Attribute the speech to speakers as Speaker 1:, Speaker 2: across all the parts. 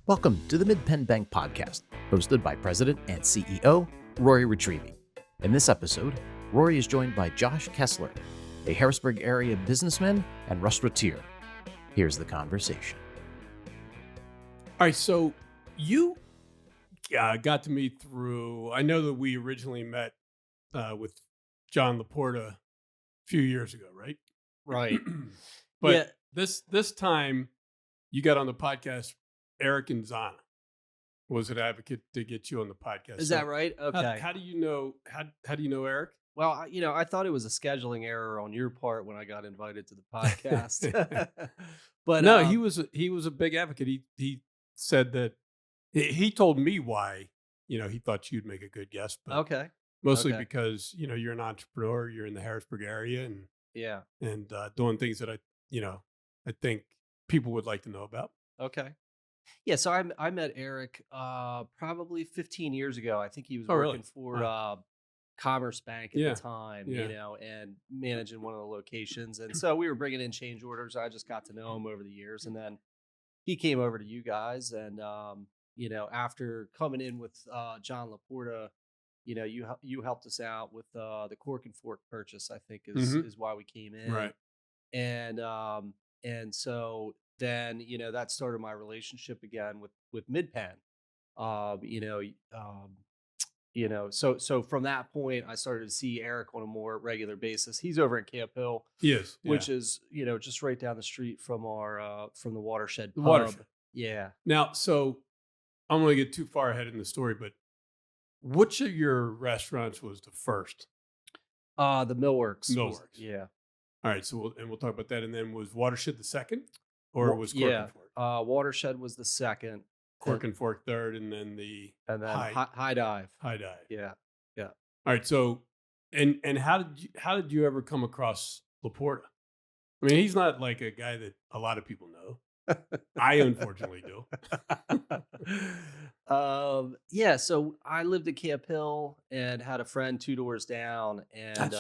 Speaker 1: Welcome to the Mid-Penn Bank Podcast, hosted by President and CEO Rory Retrieve. In this episode, Rory is joined by Josh Kesler, a Harrisburg area businessman and restaurateur. Here's the conversation.
Speaker 2: All right, so you got to me through, I know that we originally met with John Laporta a few years ago, right?
Speaker 3: Right.
Speaker 2: But this time you got on the podcast, Eric and Zana was an advocate to get you on the podcast.
Speaker 3: Is that right? Okay.
Speaker 2: How do you know, how do you know Eric?
Speaker 3: Well, I thought it was a scheduling error on your part when I got invited to the podcast. But
Speaker 2: no, he was a big advocate. He said that he told me why, he thought you'd make a good guest, but
Speaker 3: okay.
Speaker 2: mostly because, you're an entrepreneur, you're in the Harrisburg area and doing things that I think people would like to know about.
Speaker 3: Okay. Yeah, so I met Eric probably 15 years ago. I think he was working for Commerce Bank at the time, and managing one of the locations. And so we were bringing in change orders. I just got to know him over the years. And then he came over to you guys. And, after coming in with John Laporta, you helped us out with the Cork and Fork purchase, I think is why we came in.
Speaker 2: Right.
Speaker 3: And so then, that started my relationship again with Mid-Penn. So from that point, I started to see Eric on a more regular basis. He's over in Camp Hill, which is, just right down the street from from the Watershed pub.
Speaker 2: Watershed.
Speaker 3: Yeah.
Speaker 2: Now, so I don't want to get too far ahead in the story, but which of your restaurants was the first?
Speaker 3: The Millworks.
Speaker 2: Millworks.
Speaker 3: Yeah.
Speaker 2: All right. So we'll talk about that. And then was Watershed the second? Or was Cork and Fork?
Speaker 3: Watershed was the second.
Speaker 2: Cork and Fork third, and then
Speaker 3: High Dive.
Speaker 2: High Dive.
Speaker 3: Yeah.
Speaker 2: All right. So, and how did you ever come across Laporta? I mean, he's not like a guy that a lot of people know. I unfortunately do.
Speaker 3: So I lived in Camp Hill and had a friend 2 doors down, and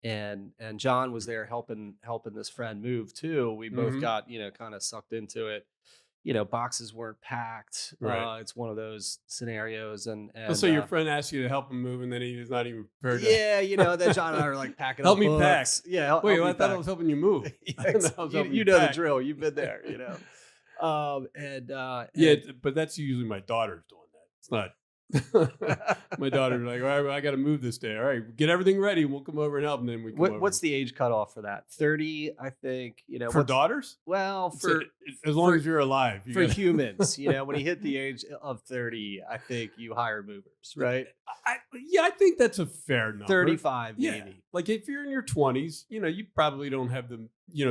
Speaker 3: and John was there helping this friend move too. We both got, kind of sucked into it. Boxes weren't packed.
Speaker 2: Right.
Speaker 3: It's one of those scenarios. And
Speaker 2: so your friend asked you to help him move, and then he was not even prepared to.
Speaker 3: Yeah, then John and I were like packing
Speaker 2: help
Speaker 3: up
Speaker 2: me
Speaker 3: books.
Speaker 2: pack.
Speaker 3: Yeah,
Speaker 2: wait, I thought I was helping you move.
Speaker 3: You know the drill. You've been there,
Speaker 2: but that's usually my daughter's doing that. It's not. My daughter's like, all right, I got to move this day. All right, get everything ready. We'll come over and help, and then we come over.
Speaker 3: What's the age cutoff for that? 30, I think.
Speaker 2: For daughters?
Speaker 3: Well,
Speaker 2: as long as you're alive.
Speaker 3: Humans, when you hit the age of 30, I think you hire movers, right?
Speaker 2: I think that's a fair number.
Speaker 3: 35, maybe.
Speaker 2: Yeah. Like if you're in your 20s, you probably don't have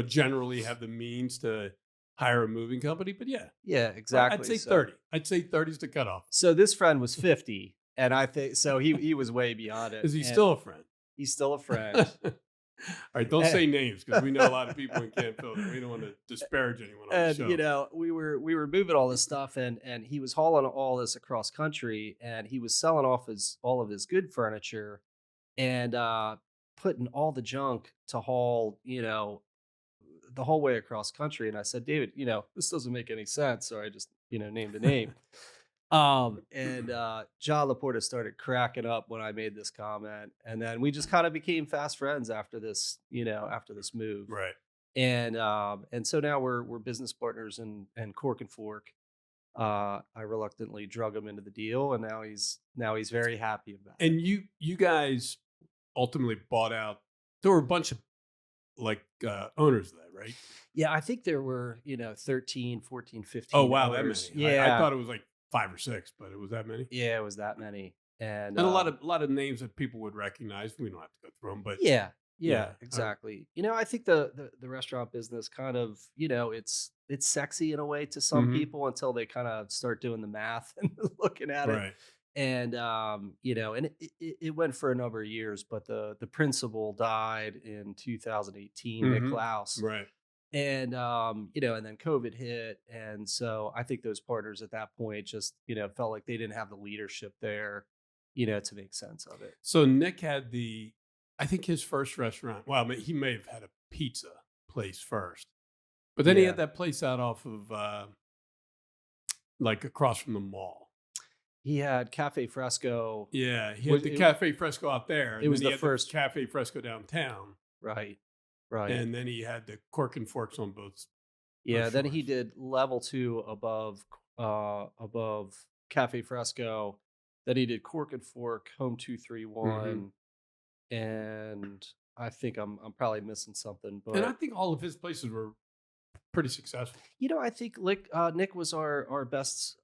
Speaker 2: generally have the means to hire a moving company, but
Speaker 3: yeah, exactly.
Speaker 2: I'd say 30. I'd say 30 is the cutoff.
Speaker 3: So this friend was 50, and I think so. He was way beyond it.
Speaker 2: Is he still a friend?
Speaker 3: He's still a friend.
Speaker 2: All right, don't say names because we know a lot of people in Camp Hill. We don't want to disparage anyone on the show.
Speaker 3: We were moving all this stuff, and he was hauling all this across country, and he was selling off all of his good furniture, and putting all the junk to haul, the whole way across country. And I said, David, this doesn't make any sense. So I just, named a name. And John Laporta started cracking up when I made this comment. And then we just kind of became fast friends after this, after this move.
Speaker 2: Right.
Speaker 3: And so now we're business partners in Cork and Fork. I reluctantly drug him into the deal, and now he's very happy about it.
Speaker 2: And you guys ultimately bought out. There were a bunch of owners of that, right?
Speaker 3: Yeah, I think there were, 13, 14, 15.
Speaker 2: Oh, wow,
Speaker 3: owners.
Speaker 2: that many.
Speaker 3: Yeah.
Speaker 2: I thought it was like 5 or 6, but it was that many?
Speaker 3: Yeah, it was that many. And
Speaker 2: a lot of names that people would recognize. We don't have to go through them, but
Speaker 3: yeah, exactly. I think the restaurant business kind of, it's sexy in a way to some people until they kind of start doing the math and looking at it. And and it went for a number of years, but the principal died in 2018, Nick Klaus.
Speaker 2: Right.
Speaker 3: And and then COVID hit, and so I think those partners at that point just felt like they didn't have the leadership there, to make sense of it.
Speaker 2: So Nick had I think his first restaurant. Well, he may have had a pizza place first, but then he had that place out off of like across from the mall.
Speaker 3: He had Cafe Fresco.
Speaker 2: Yeah, he had the Cafe Fresco out there.
Speaker 3: It was
Speaker 2: then he
Speaker 3: the
Speaker 2: had
Speaker 3: first
Speaker 2: Cafe Fresco downtown,
Speaker 3: right, right.
Speaker 2: and then he had the Cork and Forks on both.
Speaker 3: Yeah, then he
Speaker 2: shores.
Speaker 3: did level 2 above Cafe Fresco. Then he did Cork and Fork, Home 231, and I think I'm probably missing something,
Speaker 2: And I
Speaker 3: but
Speaker 2: think all of his places were pretty successful.
Speaker 3: I think Nick was our best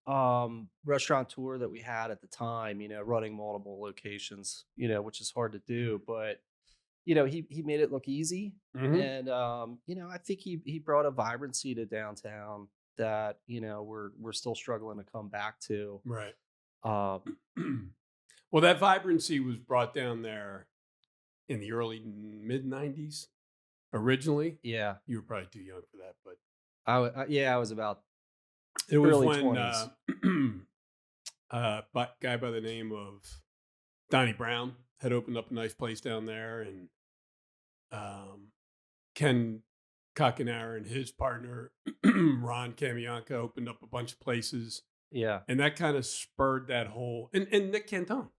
Speaker 3: restaurateur that we had at the time. Running multiple locations, which is hard to do, but he made it look easy, and I think he brought a vibrancy to downtown that we're still struggling to come back to.
Speaker 2: Right.
Speaker 3: Um,
Speaker 2: Well, that vibrancy was brought down there in the early mid '90s. Originally,
Speaker 3: yeah,
Speaker 2: you were probably too young for that, but
Speaker 3: I was about
Speaker 2: it was
Speaker 3: early
Speaker 2: when
Speaker 3: 20s.
Speaker 2: guy by the name of Donnie Brown had opened up a nice place down there, and Ken Kakanara and his partner Ron Camianca opened up a bunch of places,
Speaker 3: Yeah.
Speaker 2: and that kind of spurred that whole. And Nick Cantone,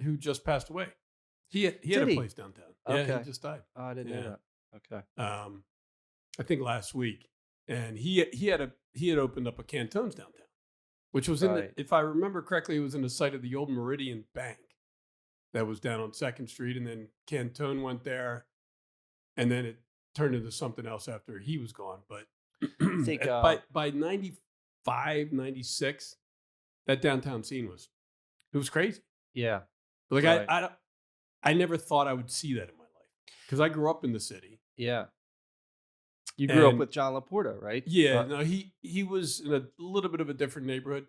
Speaker 2: who just passed away, he had
Speaker 3: Did
Speaker 2: a
Speaker 3: he?
Speaker 2: place downtown. Yeah,
Speaker 3: Okay.
Speaker 2: he just died.
Speaker 3: Oh, I didn't know
Speaker 2: Yeah.
Speaker 3: that. Okay.
Speaker 2: I think last week, and he had opened up a Cantone's downtown, which was in
Speaker 3: Right.
Speaker 2: if I remember correctly, it was in the site of the old Meridian Bank that was down on 2nd Street, and then Cantone went there, and then it turned into something else after he was gone. But
Speaker 3: I think
Speaker 2: by 95, 96, that downtown scene was crazy.
Speaker 3: yeah.
Speaker 2: Like
Speaker 3: Right.
Speaker 2: I never thought I would see that in my life because I grew up in the city.
Speaker 3: Yeah. You grew up
Speaker 2: And
Speaker 3: with John Laporta, right?
Speaker 2: yeah, no, he was in a little bit of a different neighborhood,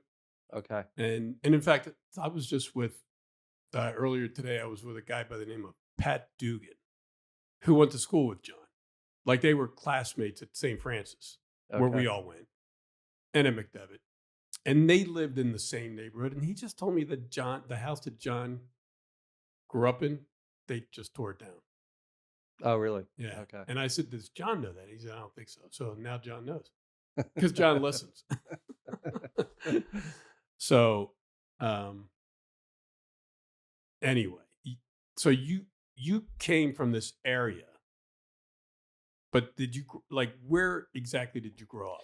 Speaker 3: Okay.
Speaker 2: and in fact, I was just with earlier today. I was with a guy by the name of Pat Dugan, who went to school with John. Like they were classmates at St. Francis, where we all went, and at McDevitt, and they lived in the same neighborhood. And he just told me that the house that John grew up in, they just tore it down.
Speaker 3: Oh, really?
Speaker 2: Yeah.
Speaker 3: Okay.
Speaker 2: And I said, "Does John know that?" He said, "I don't think so." So now John knows because John listens. So, anyway, so you came from this area, but did you where exactly did you grow up?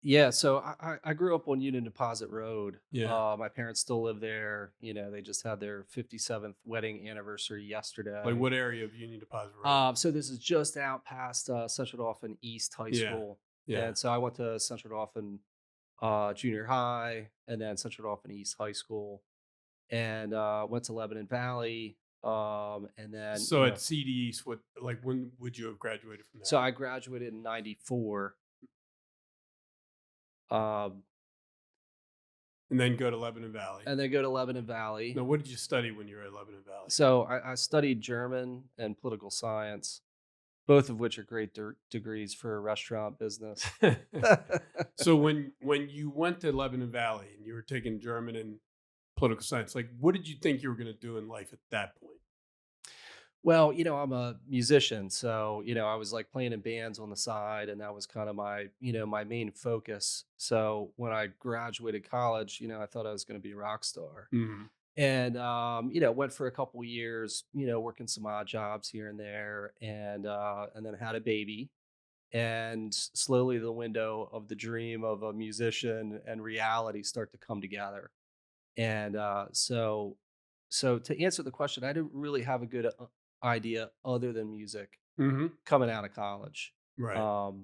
Speaker 3: Yeah, so I grew up on Union Deposit Road.
Speaker 2: Yeah.
Speaker 3: My parents still live there. They just had their 57th wedding anniversary yesterday.
Speaker 2: Like what area of Union Deposit Road?
Speaker 3: So this is just out past Central Dauphin East High
Speaker 2: Yeah.
Speaker 3: School.
Speaker 2: Yeah.
Speaker 3: And so I went to Central Dauphin Junior High and then Central Dauphin East High School, and went to Lebanon Valley. And then
Speaker 2: So at CD East, when would you have graduated from there?
Speaker 3: so I graduated in '94. Um,
Speaker 2: And then go to Lebanon Valley.
Speaker 3: and then go to Lebanon Valley.
Speaker 2: Now, what did you study when you were at Lebanon Valley?
Speaker 3: So I studied German and political science, both of which are great degrees for a restaurant business.
Speaker 2: So when you went to Lebanon Valley and you were taking German and political science, what did you think you were going to do in life at that point?
Speaker 3: Well, I'm a musician, so I was like playing in bands on the side, and that was kind of my my main focus. So when I graduated college, I thought I was going to be a rock star, and went for a couple years, working some odd jobs here and there, and then had a baby, and slowly the window of the dream of a musician and reality start to come together, and so to answer the question, I didn't really have a good idea other than music coming out of college.
Speaker 2: Right.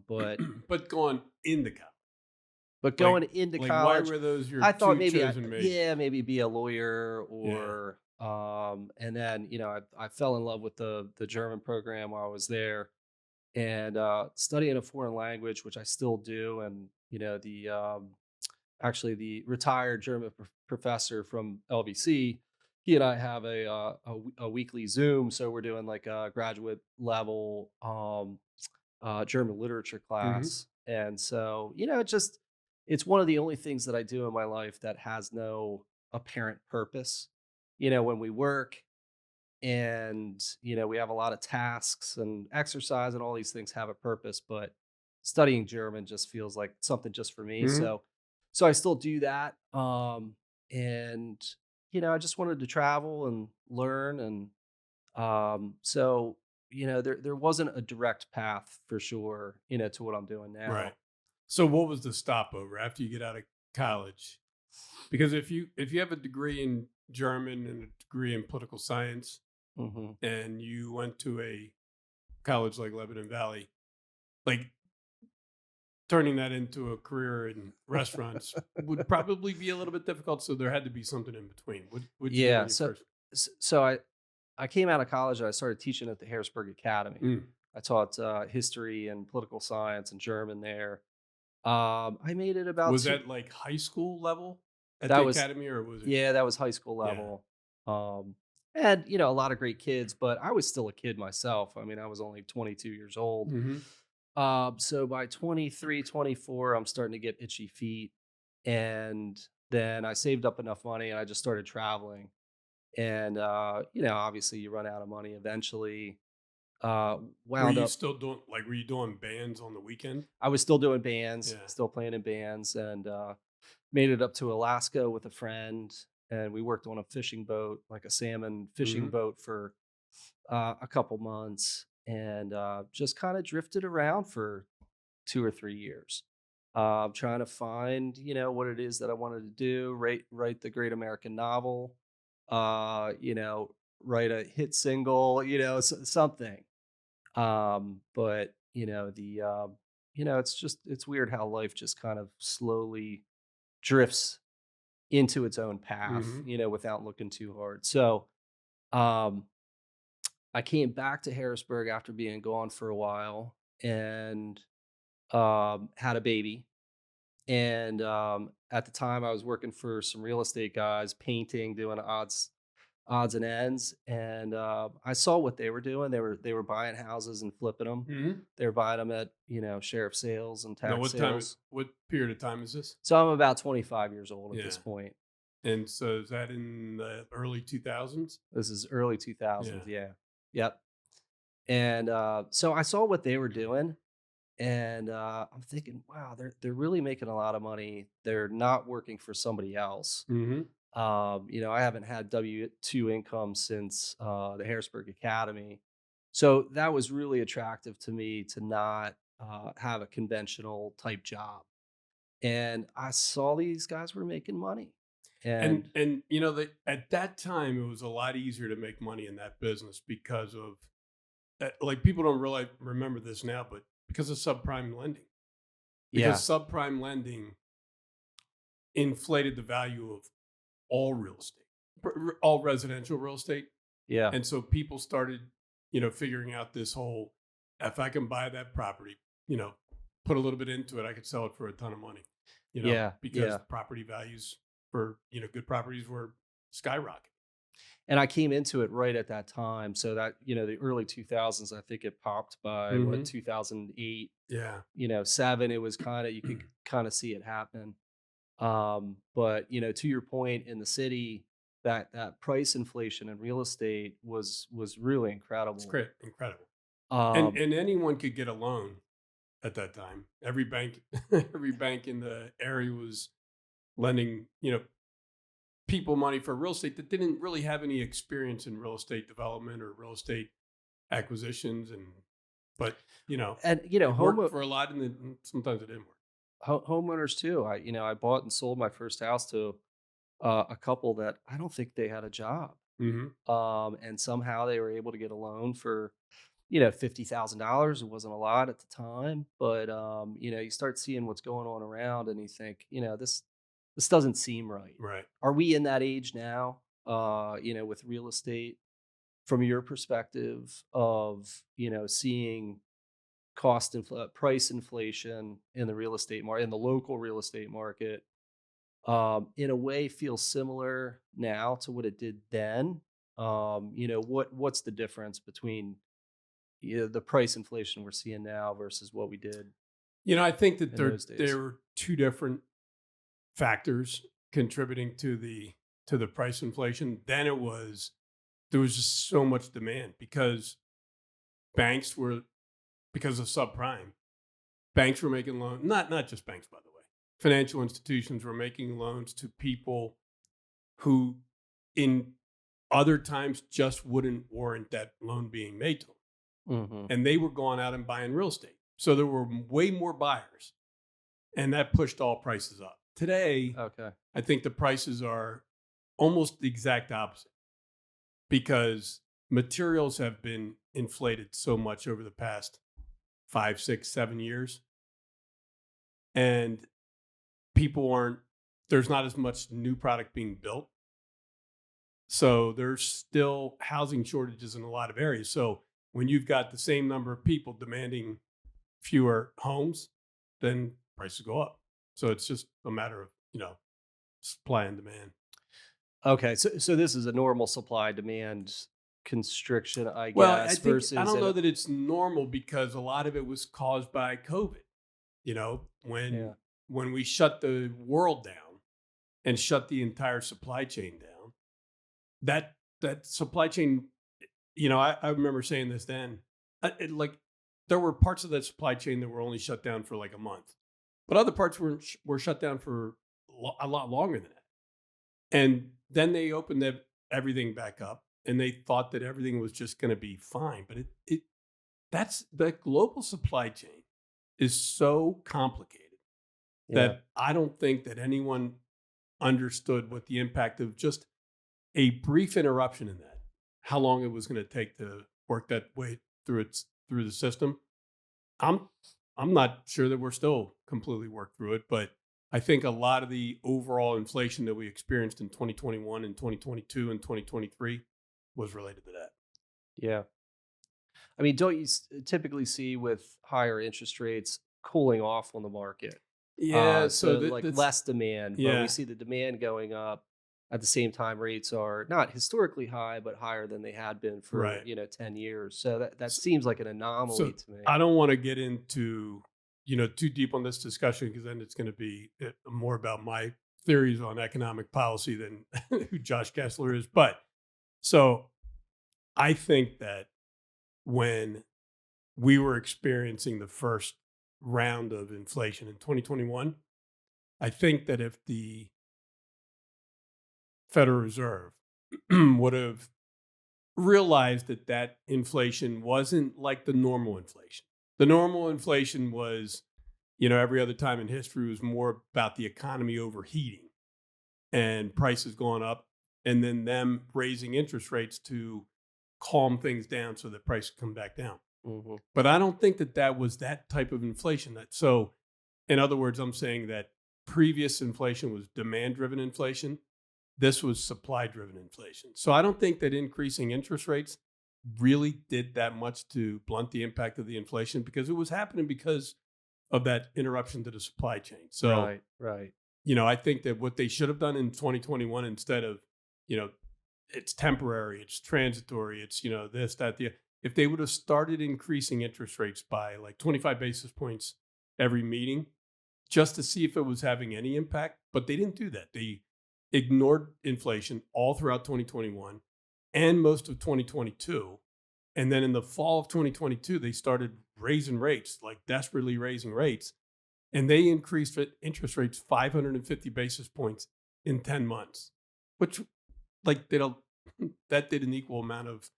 Speaker 3: But
Speaker 2: But going into college.
Speaker 3: going into college,
Speaker 2: Why were those your
Speaker 3: I thought
Speaker 2: two
Speaker 3: maybe
Speaker 2: chosen majors?
Speaker 3: maybe be a lawyer or and then I fell in love with the German program while I was there, and studying a foreign language, which I still do, and the actually the retired German professor from LVC, he and I have a weekly Zoom, so we're doing like a graduate level German literature class, and so it's one of the only things that I do in my life that has no apparent purpose. When we work and we have a lot of tasks and exercise and all these things have a purpose, but studying German just feels like something just for me.
Speaker 2: Mhm.
Speaker 3: so I still do that. And I just wanted to travel and learn, and so there wasn't a direct path for sure, to what I'm doing
Speaker 2: Right.
Speaker 3: now.
Speaker 2: So what was the stopover after you get out of college? Because if you have a degree in German and a degree in political science,
Speaker 3: Hmm.
Speaker 2: and you went to a college like Lebanon Valley, like turning that into a career in restaurants would probably be a little bit difficult. So there had to be something in between. What'd you do
Speaker 3: Yeah.
Speaker 2: when you first?
Speaker 3: So I came out of college and I started teaching at the Harrisburg Academy.
Speaker 2: Mm.
Speaker 3: I taught history and political science and German there. I made it about
Speaker 2: Was
Speaker 3: two.
Speaker 2: that like high school level at
Speaker 3: That
Speaker 2: the
Speaker 3: was
Speaker 2: academy, or was it?
Speaker 3: Yeah, that was high school
Speaker 2: Yeah.
Speaker 3: level. And a lot of great kids, but I was still a kid myself. I mean, I was only 22 years old.
Speaker 2: Hmm.
Speaker 3: So by 23, 24, I'm starting to get itchy feet. And then I saved up enough money and I just started traveling. And obviously you run out of money eventually. Uh,
Speaker 2: Were
Speaker 3: wound
Speaker 2: you
Speaker 3: up
Speaker 2: still doing were you doing bands on the weekend?
Speaker 3: I was still doing bands,
Speaker 2: Yeah.
Speaker 3: still playing in bands, and made it up to Alaska with a friend, and we worked on a fishing boat, like a salmon fishing
Speaker 2: Hmm.
Speaker 3: boat, for a couple months, and just kind of drifted around for 2 or 3 years, trying to find what it is that I wanted to do. Write the great American novel, uh, you know, write a hit single, something. But it's weird how life just kind of slowly drifts into its own path,
Speaker 2: Hmm.
Speaker 3: without looking too hard. So, um, I came back to Harrisburg after being gone for a while, and had a baby. And at the time, I was working for some real estate guys, painting, doing odds and ends, and I saw what they were doing. They were buying houses and flipping them.
Speaker 2: Hmm.
Speaker 3: They were buying them at sheriff sales and
Speaker 2: Now,
Speaker 3: tax sales.
Speaker 2: what period of time is this?
Speaker 3: So I'm about 25 years old at this
Speaker 2: Yeah.
Speaker 3: point.
Speaker 2: And so is that in the early 2000s?
Speaker 3: This is early
Speaker 2: Yeah.
Speaker 3: 2000s. Yeah. Yep. And so I saw what they were doing, and I'm thinking, wow, they're really making a lot of money. They're not working for somebody else.
Speaker 2: Hmm.
Speaker 3: I haven't had W-2 income since the Harrisburg Academy. So that was really attractive to me, to not have a conventional type job. And I saw these guys were making money. And
Speaker 2: And that at that time it was a lot easier to make money in that business because of like people don't realize remember this now, but because of subprime lending. Because
Speaker 3: yeah,
Speaker 2: subprime lending inflated the value of all real estate, all residential real estate.
Speaker 3: yeah,
Speaker 2: And so people started, figuring out this whole, if I can buy that property, you know, put a little bit into it, I could sell it for a ton of money,
Speaker 3: yeah,
Speaker 2: because
Speaker 3: yeah.
Speaker 2: property values for, good properties were skyrocketing.
Speaker 3: And I came into it right at that time. So that, the early 2000s, I think it popped by
Speaker 2: Hmm.
Speaker 3: 2008,
Speaker 2: Yeah.
Speaker 3: seven. It was kind of, you could kind of see it happen. But to your point, in the city, that price inflation in real estate was really
Speaker 2: It's
Speaker 3: incredible.
Speaker 2: great. Incredible. And,
Speaker 3: Um,
Speaker 2: and anyone could get a loan at that time. Every bank, every bank in the area was lending, people money for real estate that didn't really have any experience in real estate development or real estate acquisitions, but
Speaker 3: and
Speaker 2: it worked for a lot, and then sometimes it didn't work.
Speaker 3: homeowners too. I bought and sold my first house to a couple that I don't think they had a job.
Speaker 2: Hmm.
Speaker 3: And somehow they were able to get a loan for $50,000. It wasn't a lot at the time, but you start seeing what's going on around, and you think, this doesn't seem right.
Speaker 2: Right.
Speaker 3: Are we in that age now? With real estate, from your perspective of seeing price inflation in the real estate market, in the local real estate market, in a way feels similar now to what it did then. What's the difference between the price inflation we're seeing now versus what we did
Speaker 2: I think that
Speaker 3: in those
Speaker 2: there
Speaker 3: days?
Speaker 2: were two different factors contributing to the price inflation. Then there was just so much demand because banks were because of subprime. Banks were making loans, not just banks, by the way. financial institutions were making loans to people who in other times just wouldn't warrant that loan being made to them.
Speaker 3: Mm-hmm.
Speaker 2: And they were going out and buying real estate. So there were way more buyers, and that pushed all prices up. Today,
Speaker 3: Okay.
Speaker 2: I think the prices are almost the exact opposite because materials have been inflated so much over the past 5, 6, 7 years. And there's not as much new product being built. So there's still housing shortages in a lot of areas. So when you've got the same number of people demanding fewer homes, then prices go up. So it's just a matter of, supply and demand.
Speaker 3: Okay. So this is a normal supply demand constriction, I
Speaker 2: Well, I
Speaker 3: guess,
Speaker 2: think
Speaker 3: versus
Speaker 2: I don't know that it's normal because a lot of it was caused by COVID.
Speaker 3: Yeah.
Speaker 2: When we shut the world down and shut the entire supply chain down, that supply chain, I remember saying this then, there were parts of that supply chain that were only shut down for like a month, but other parts were shut down for a lot longer than that. And then they opened everything back up, and they thought that everything was just going to be fine. But that's the global supply chain is so complicated that I don't think that anyone understood what the impact of just a brief interruption in that, how long it was going to take to work that way through the system. I'm not sure that we're still completely worked through it, but I think a lot of the overall inflation that we experienced in 2021 and 2022 and 2023 was related to that.
Speaker 3: Yeah. I mean, don't you typically see with higher interest rates cooling off on the market?
Speaker 2: Yeah,
Speaker 3: So
Speaker 2: so
Speaker 3: like less demand, but
Speaker 2: yeah.
Speaker 3: we see the demand going up at the same time rates are not historically high, but higher than they had been for,
Speaker 2: Right.
Speaker 3: 10 years. So that seems like an anomaly to me.
Speaker 2: I don't want to get into, too deep on this discussion because then it's going to be more about my theories on economic policy than who Josh Kesler is. But so I think that when we were experiencing the first round of inflation in 2021, I think that if the Federal Reserve would have realized that inflation wasn't like the normal inflation. The normal inflation was, every other time in history was more about the economy overheating and prices going up and then them raising interest rates to calm things down so that prices come back down.
Speaker 3: Mm-hmm.
Speaker 2: But I don't think that was that type of inflation. So in other words, I'm saying that previous inflation was demand-driven inflation. This was supply-driven inflation. So I don't think that increasing interest rates really did that much to blunt the impact of the inflation because it was happening because of that interruption to the supply chain. So,
Speaker 3: right.
Speaker 2: I think that what they should have done in 2021 instead of, it's temporary, it's transitory, it's, this, that, if they would have started increasing interest rates by like 25 basis points every meeting just to see if it was having any impact, but they didn't do that. They ignored inflation all throughout 2021 and most of 2022. And then in the fall of 2022, they started raising rates, like desperately raising rates. And they increased interest rates 550 basis points in 10 months, which that did an equal amount of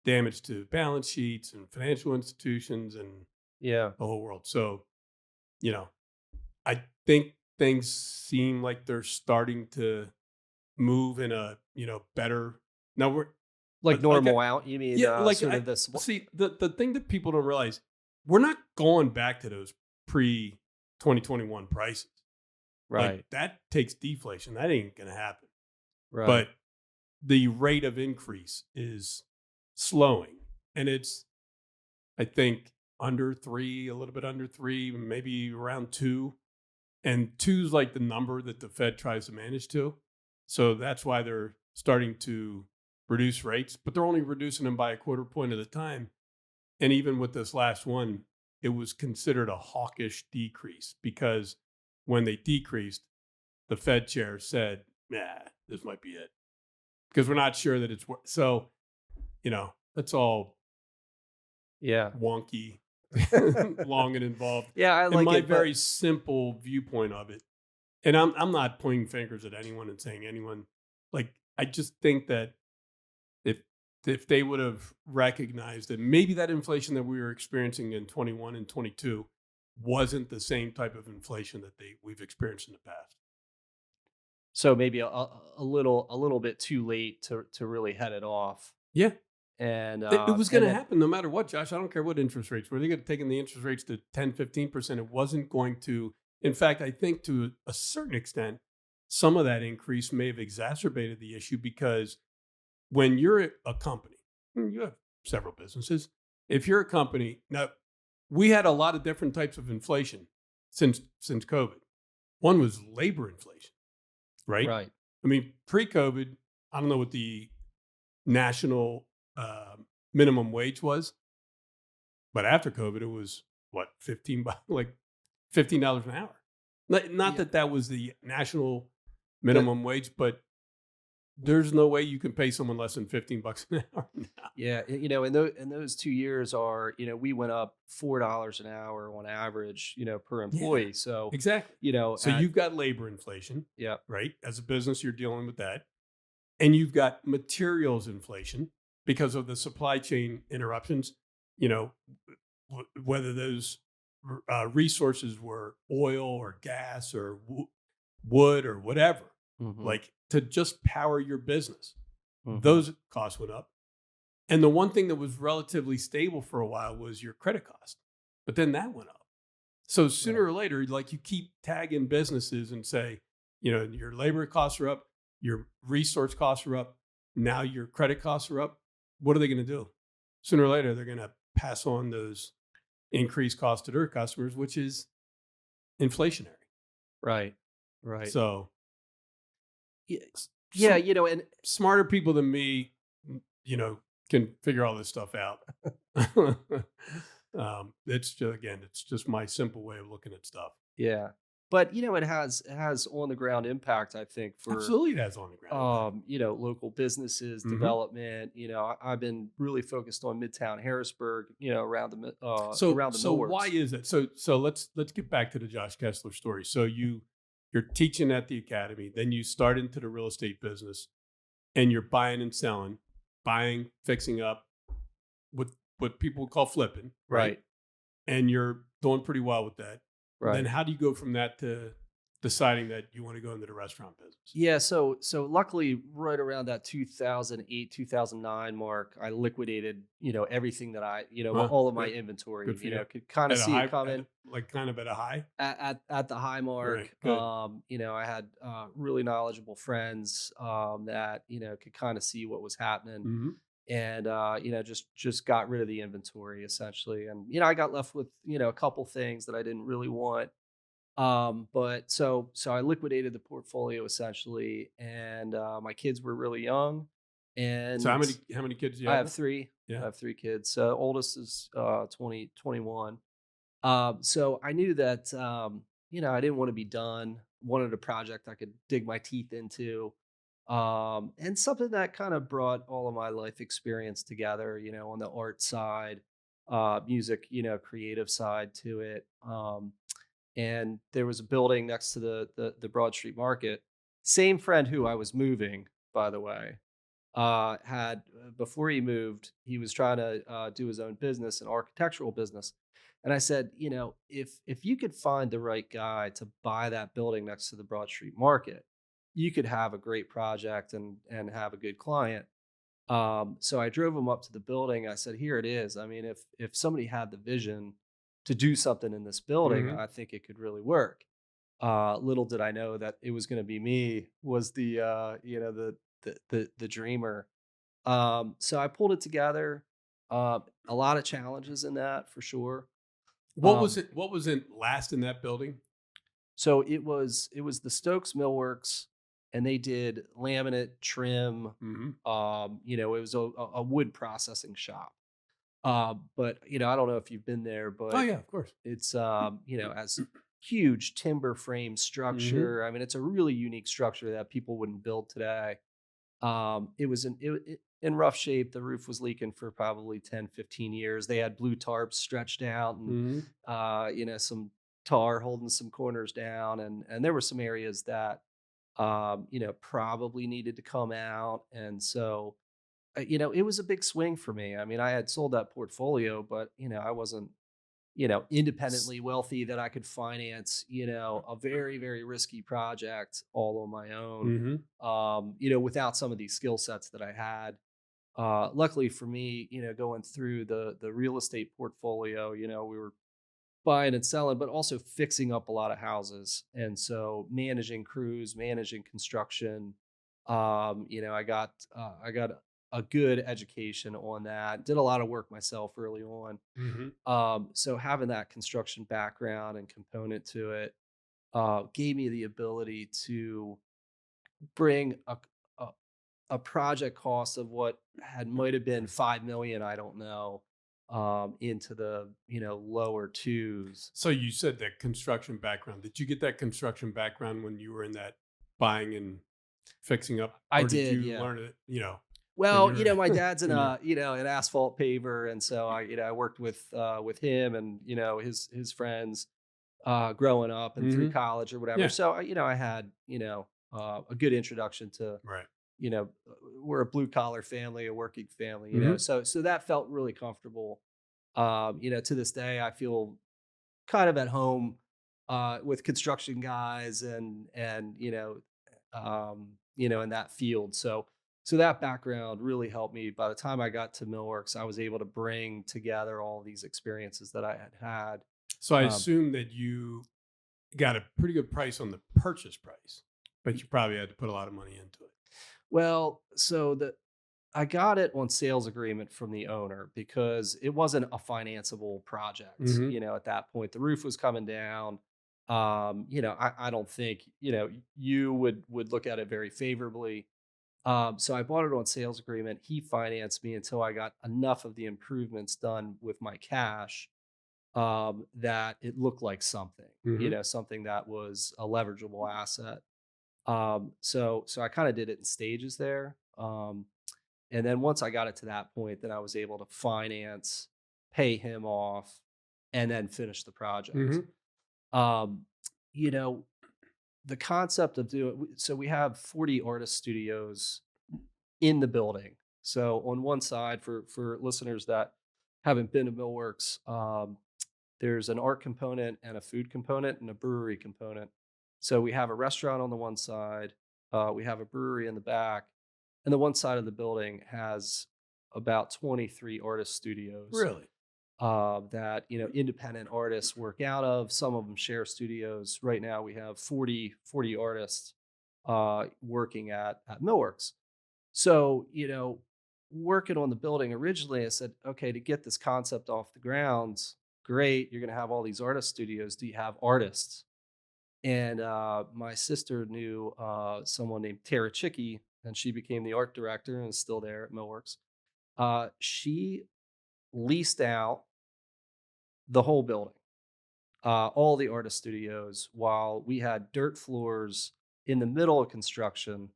Speaker 2: damage to balance sheets and financial institutions and the whole world. So, I think things seem like they're starting to move in a, better. Now we're
Speaker 3: Like normal out, you mean? Sort of this.
Speaker 2: See, the thing that people don't realize, we're not going back to those pre-2021 prices.
Speaker 3: Right.
Speaker 2: Like that takes deflation. That ain't going to happen.
Speaker 3: Right.
Speaker 2: But the rate of increase is slowing. And it's, I think, under 3, a little bit under 3, maybe around 2. And 2 is like the number that the Fed tries to manage to. So that's why they're starting to reduce rates, but they're only reducing them by a quarter point at a time. And even with this last one, it was considered a hawkish decrease because when they decreased, the Fed chair said, this might be it. Because we're not sure that it's so, that's all wonky, long and involved.
Speaker 3: Yeah, I like
Speaker 2: my
Speaker 3: it,
Speaker 2: very simple viewpoint of it, And I'm not pointing fingers at anyone and saying anyone, like, I just think that if they would have recognized that maybe that inflation that we were experiencing in 21 and 22 wasn't the same type of inflation that we've experienced in the past.
Speaker 3: So maybe a little bit too late to really head it off.
Speaker 2: Yeah.
Speaker 3: And
Speaker 2: It was going
Speaker 3: and
Speaker 2: to
Speaker 3: then
Speaker 2: happen no matter what, Josh. I don't care what interest rates were. They could have taken the interest rates to 10, 15%. It wasn't going to. In fact, I think to a certain extent, some of that increase may have exacerbated the issue because when you're a company, you have several businesses. If you're a company, now we had a lot of different types of inflation since COVID. One was labor inflation, right?
Speaker 3: right.
Speaker 2: I mean, pre-COVID, I don't know what the national minimum wage was, but after COVID, it was what, 15, like $15 an hour. Not
Speaker 3: Yeah.
Speaker 2: that was the national
Speaker 3: That
Speaker 2: minimum wage, but there's no way you can pay someone less than $15 an hour now.
Speaker 3: Yeah, in those 2 years we went up $4 an hour on average, per
Speaker 2: Yeah,
Speaker 3: employee. So,
Speaker 2: exactly. So
Speaker 3: at
Speaker 2: you've got labor inflation,
Speaker 3: yeah,
Speaker 2: right? As a business, you're dealing with that. And you've got materials inflation because of the supply chain interruptions, you know, whether those resources were oil or gas or wood or whatever,
Speaker 3: hmm
Speaker 2: like to just power your business.
Speaker 3: hmm
Speaker 2: Those costs went up. And the one thing that was relatively stable for a while was your credit cost, but then that went up. So sooner
Speaker 3: right,
Speaker 2: or later, like you keep tagging businesses and say, your labor costs are up, your resource costs are up, now your credit costs are up. What are they going to do? Sooner or later, they're going to pass on those increased costs to their customers, which is inflationary.
Speaker 3: right, right.
Speaker 2: So
Speaker 3: Yeah, yeah,
Speaker 2: some
Speaker 3: and
Speaker 2: smarter people than me, you know, can figure all this stuff out. It's just my simple way of looking at stuff.
Speaker 3: yeah, but it has on the ground impact. I think for
Speaker 2: Absolutely, it has on the ground impact.
Speaker 3: local businesses
Speaker 2: Hmm.
Speaker 3: development. I've been really focused on Midtown Harrisburg. Around
Speaker 2: So
Speaker 3: around the
Speaker 2: so why
Speaker 3: millworks.
Speaker 2: is it? So let's get back to the Josh Kessler story. So you're teaching at the academy, then you start into the real estate business, and you're buying and selling, buying, fixing up, what people would call flipping, right?
Speaker 3: Right,
Speaker 2: And you're doing pretty well with that. Then
Speaker 3: right.
Speaker 2: how do you go from that to deciding that you want to go into the restaurant business?
Speaker 3: Yeah, so luckily right around that 2008, 2009 mark, I liquidated, everything that all of my
Speaker 2: Good,
Speaker 3: inventory,
Speaker 2: good for you.
Speaker 3: could kind of
Speaker 2: At a
Speaker 3: see it
Speaker 2: high,
Speaker 3: coming
Speaker 2: like kind of at a high.
Speaker 3: at the high
Speaker 2: Right.
Speaker 3: mark.
Speaker 2: Good.
Speaker 3: I had really knowledgeable friends that, could kind of see what was happening
Speaker 2: Hmm.
Speaker 3: and just got rid of the inventory essentially. And I got left with, a couple things that I didn't really want. But so I liquidated the portfolio essentially, and my kids were really young,
Speaker 2: So
Speaker 3: and
Speaker 2: how many kids do you
Speaker 3: I
Speaker 2: have
Speaker 3: have
Speaker 2: now?
Speaker 3: three. I
Speaker 2: Yeah.
Speaker 3: have three kids. Oldest is 20, 21. So I knew that I didn't want to be done. Wanted a project I could dig my teeth into. And something that kind of brought all of my life experience together, on the art side, music, creative side to it. And there was a building next to the Broad Street Market. Same friend who I was moving, by the way, had before he moved, he was trying to do his own business, an architectural business. And I said, if you could find the right guy to buy that building next to the Broad Street Market, you could have a great project and have a good client. So I drove him up to the building. I said, "Here it is. I mean, if somebody had the vision to do something in this building,
Speaker 2: Hmm.
Speaker 3: I think it could really work." Little did I know that it was going to be me. Was the dreamer. So I pulled it together. A lot of challenges in that for sure.
Speaker 2: What was
Speaker 3: Um,
Speaker 2: it? What was it last in that building?
Speaker 3: so it was the Stokes Millworks, and they did laminate trim.
Speaker 2: Hmm.
Speaker 3: It was a wood processing shop. But I don't know if you've been there,
Speaker 2: Oh
Speaker 3: but
Speaker 2: yeah, of course.
Speaker 3: it's as huge timber frame
Speaker 2: Hmm.
Speaker 3: structure. I mean, it's a really unique structure that people wouldn't build today. It was in rough shape. The roof was leaking for probably 10, 15 years. They had blue tarps stretched out and
Speaker 2: Hmm.
Speaker 3: some tar holding some corners down, and there were some areas that probably needed to come out, and so it was a big swing for me. I mean, I had sold that portfolio, but I wasn't independently wealthy that I could finance a very, very risky project all on my own. Without some of these skill sets that I had. Luckily for me, going through the real estate portfolio, we were buying and selling, but also fixing up a lot of houses. And so managing crews, managing construction, I got a good education on that. Did a lot of work myself early on. So having that construction background and component to it gave me the ability to bring a, a project cost of what might have been 5 million, I don't know, into the lower twos.
Speaker 2: So you said that construction background. Did you get that construction background when you were in that buying and fixing up?
Speaker 3: I
Speaker 2: Or
Speaker 3: did,
Speaker 2: you
Speaker 3: yeah.
Speaker 2: learn it?
Speaker 3: Well,
Speaker 2: you're-
Speaker 3: my dad's
Speaker 2: when
Speaker 3: an asphalt paver, and so I worked with him and his friends growing up and through college or whatever.
Speaker 2: Yeah.
Speaker 3: So I had a good introduction to
Speaker 2: Right.
Speaker 3: we're a blue collar family, a working family,
Speaker 2: Mhm.
Speaker 3: so that felt really comfortable. To this day, I feel kind of at home with construction guys and in that field. So that background really helped me. By the time I got to Millworks, I was able to bring together all these experiences that I had had.
Speaker 2: So I
Speaker 3: Um,
Speaker 2: assume that you got a pretty good price on the purchase price, but you probably had to put a lot of money into it.
Speaker 3: Well, I got it on sales agreement from the owner because it wasn't a financeable project. At that point, the roof was coming down. I don't think you would look at it very favorably. So I bought it on sales agreement. He financed me until I got enough of the improvements done with my cash that it looked like something. Something that was a leverageable asset. So I kind of did it in stages there. And then once I got it to that point, then I was able to finance, pay him off, and then finish the project. Um, you know, the concept of so we have 40 artist studios in the building. So on one side, for listeners that haven't been to Millworks, there's an art component and a food component and a brewery component. So we have a restaurant on the one side, we have a brewery in the back, and the one side of the building has about 23 artist studios
Speaker 2: Really?
Speaker 3: that independent artists work out of. Some of them share studios. Right now, we have 40 artists working at Millworks. So working on the building originally, I said, okay, to get this concept off the ground, great. You're going to have all these artist studios. Do you have artists? And my sister knew someone named Tara Chicky, and she became the art director and is still there at Millworks. She leased out the whole building, all the artist studios, while we had dirt floors in the middle of construction.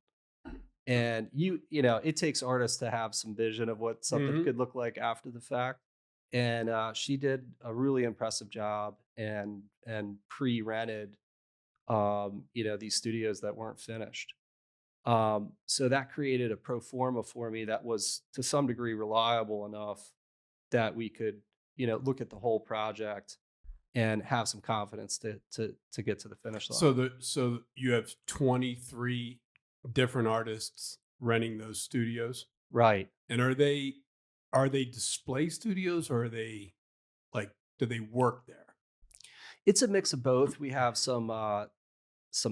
Speaker 3: And it takes artists to have some vision of what something could look like after the fact. And she did a really impressive job and pre-rented these studios that weren't finished. So that created a pro forma for me that was to some degree reliable enough that we could look at the whole project and have some confidence to get to the finish line.
Speaker 2: So you have 23 different artists renting those studios,
Speaker 3: Right.
Speaker 2: and are they display studios, or are they do they work there?
Speaker 3: It's a mix of both. We have some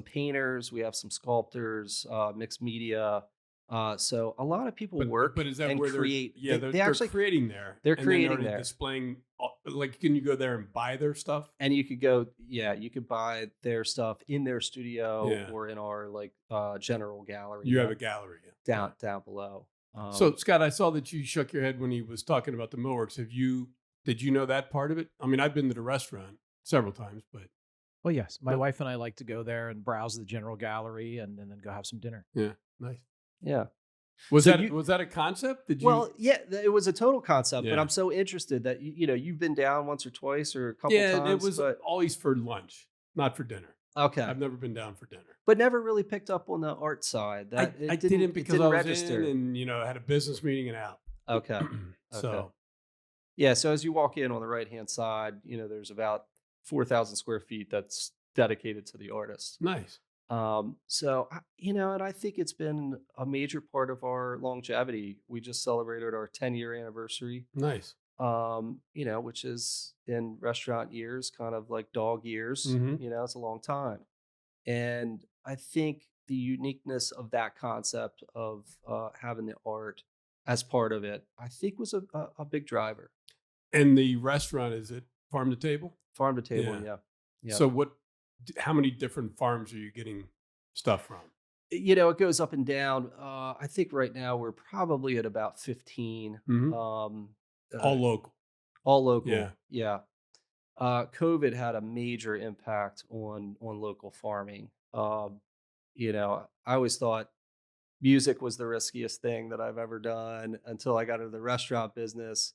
Speaker 3: painters, we have some sculptors, mixed media. So a lot of people work
Speaker 2: But is that
Speaker 3: and
Speaker 2: where
Speaker 3: create.
Speaker 2: they're
Speaker 3: actually
Speaker 2: creating there?
Speaker 3: they're
Speaker 2: and then
Speaker 3: creating
Speaker 2: are they
Speaker 3: there.
Speaker 2: displaying. Can you go there and buy their stuff?
Speaker 3: And you could go, you could buy their stuff in their studio
Speaker 2: Yeah.
Speaker 3: or in our general gallery.
Speaker 2: You have a gallery
Speaker 3: down below.
Speaker 2: So Scott, I saw that you shook your head when he was talking about the Millworks. Did you know that part of it? I mean, I've been to the restaurant several times, but
Speaker 1: Well, yes. My wife and I like to go there and browse the general gallery and then go have some dinner.
Speaker 2: yeah, nice.
Speaker 3: Yeah.
Speaker 2: Was
Speaker 3: So
Speaker 2: that was that a concept? Did you?
Speaker 3: well, yeah, it was a total concept, but
Speaker 2: Yeah.
Speaker 3: I'm so interested that you've been down once or twice or a couple
Speaker 2: Yeah, it
Speaker 3: times,
Speaker 2: was
Speaker 3: but
Speaker 2: always for lunch, not for dinner.
Speaker 3: okay,
Speaker 2: I've never been down for dinner.
Speaker 3: but never really picked up on the art side.
Speaker 2: I
Speaker 3: That
Speaker 2: I
Speaker 3: it
Speaker 2: didn't
Speaker 3: didn't it
Speaker 2: because
Speaker 3: didn't
Speaker 2: I was in
Speaker 3: register.
Speaker 2: and had a business meeting and out.
Speaker 3: Okay, okay.
Speaker 2: So
Speaker 3: Yeah, so as you walk in on the right-hand side, there's about 4,000 square feet that's dedicated to the artist.
Speaker 2: nice,
Speaker 3: And I think it's been a major part of our longevity. We just celebrated our 10-year anniversary,
Speaker 2: nice.
Speaker 3: which is in restaurant years, kind of like dog years.
Speaker 2: Hmm.
Speaker 3: It's a long time. And I think the uniqueness of that concept of having the art as part of it, I think was a big driver.
Speaker 2: And the restaurant, is it farm to table?
Speaker 3: Farm to table,
Speaker 2: Yeah.
Speaker 3: yeah. Yeah.
Speaker 2: So how many different farms are you getting stuff from?
Speaker 3: It goes up and down. I think right now we're probably at about 15.
Speaker 2: Hmm.
Speaker 3: Uh,
Speaker 2: All local.
Speaker 3: all local.
Speaker 2: Yeah.
Speaker 3: Yeah. COVID had a major impact on local farming. I always thought music was the riskiest thing that I've ever done until I got into the restaurant business.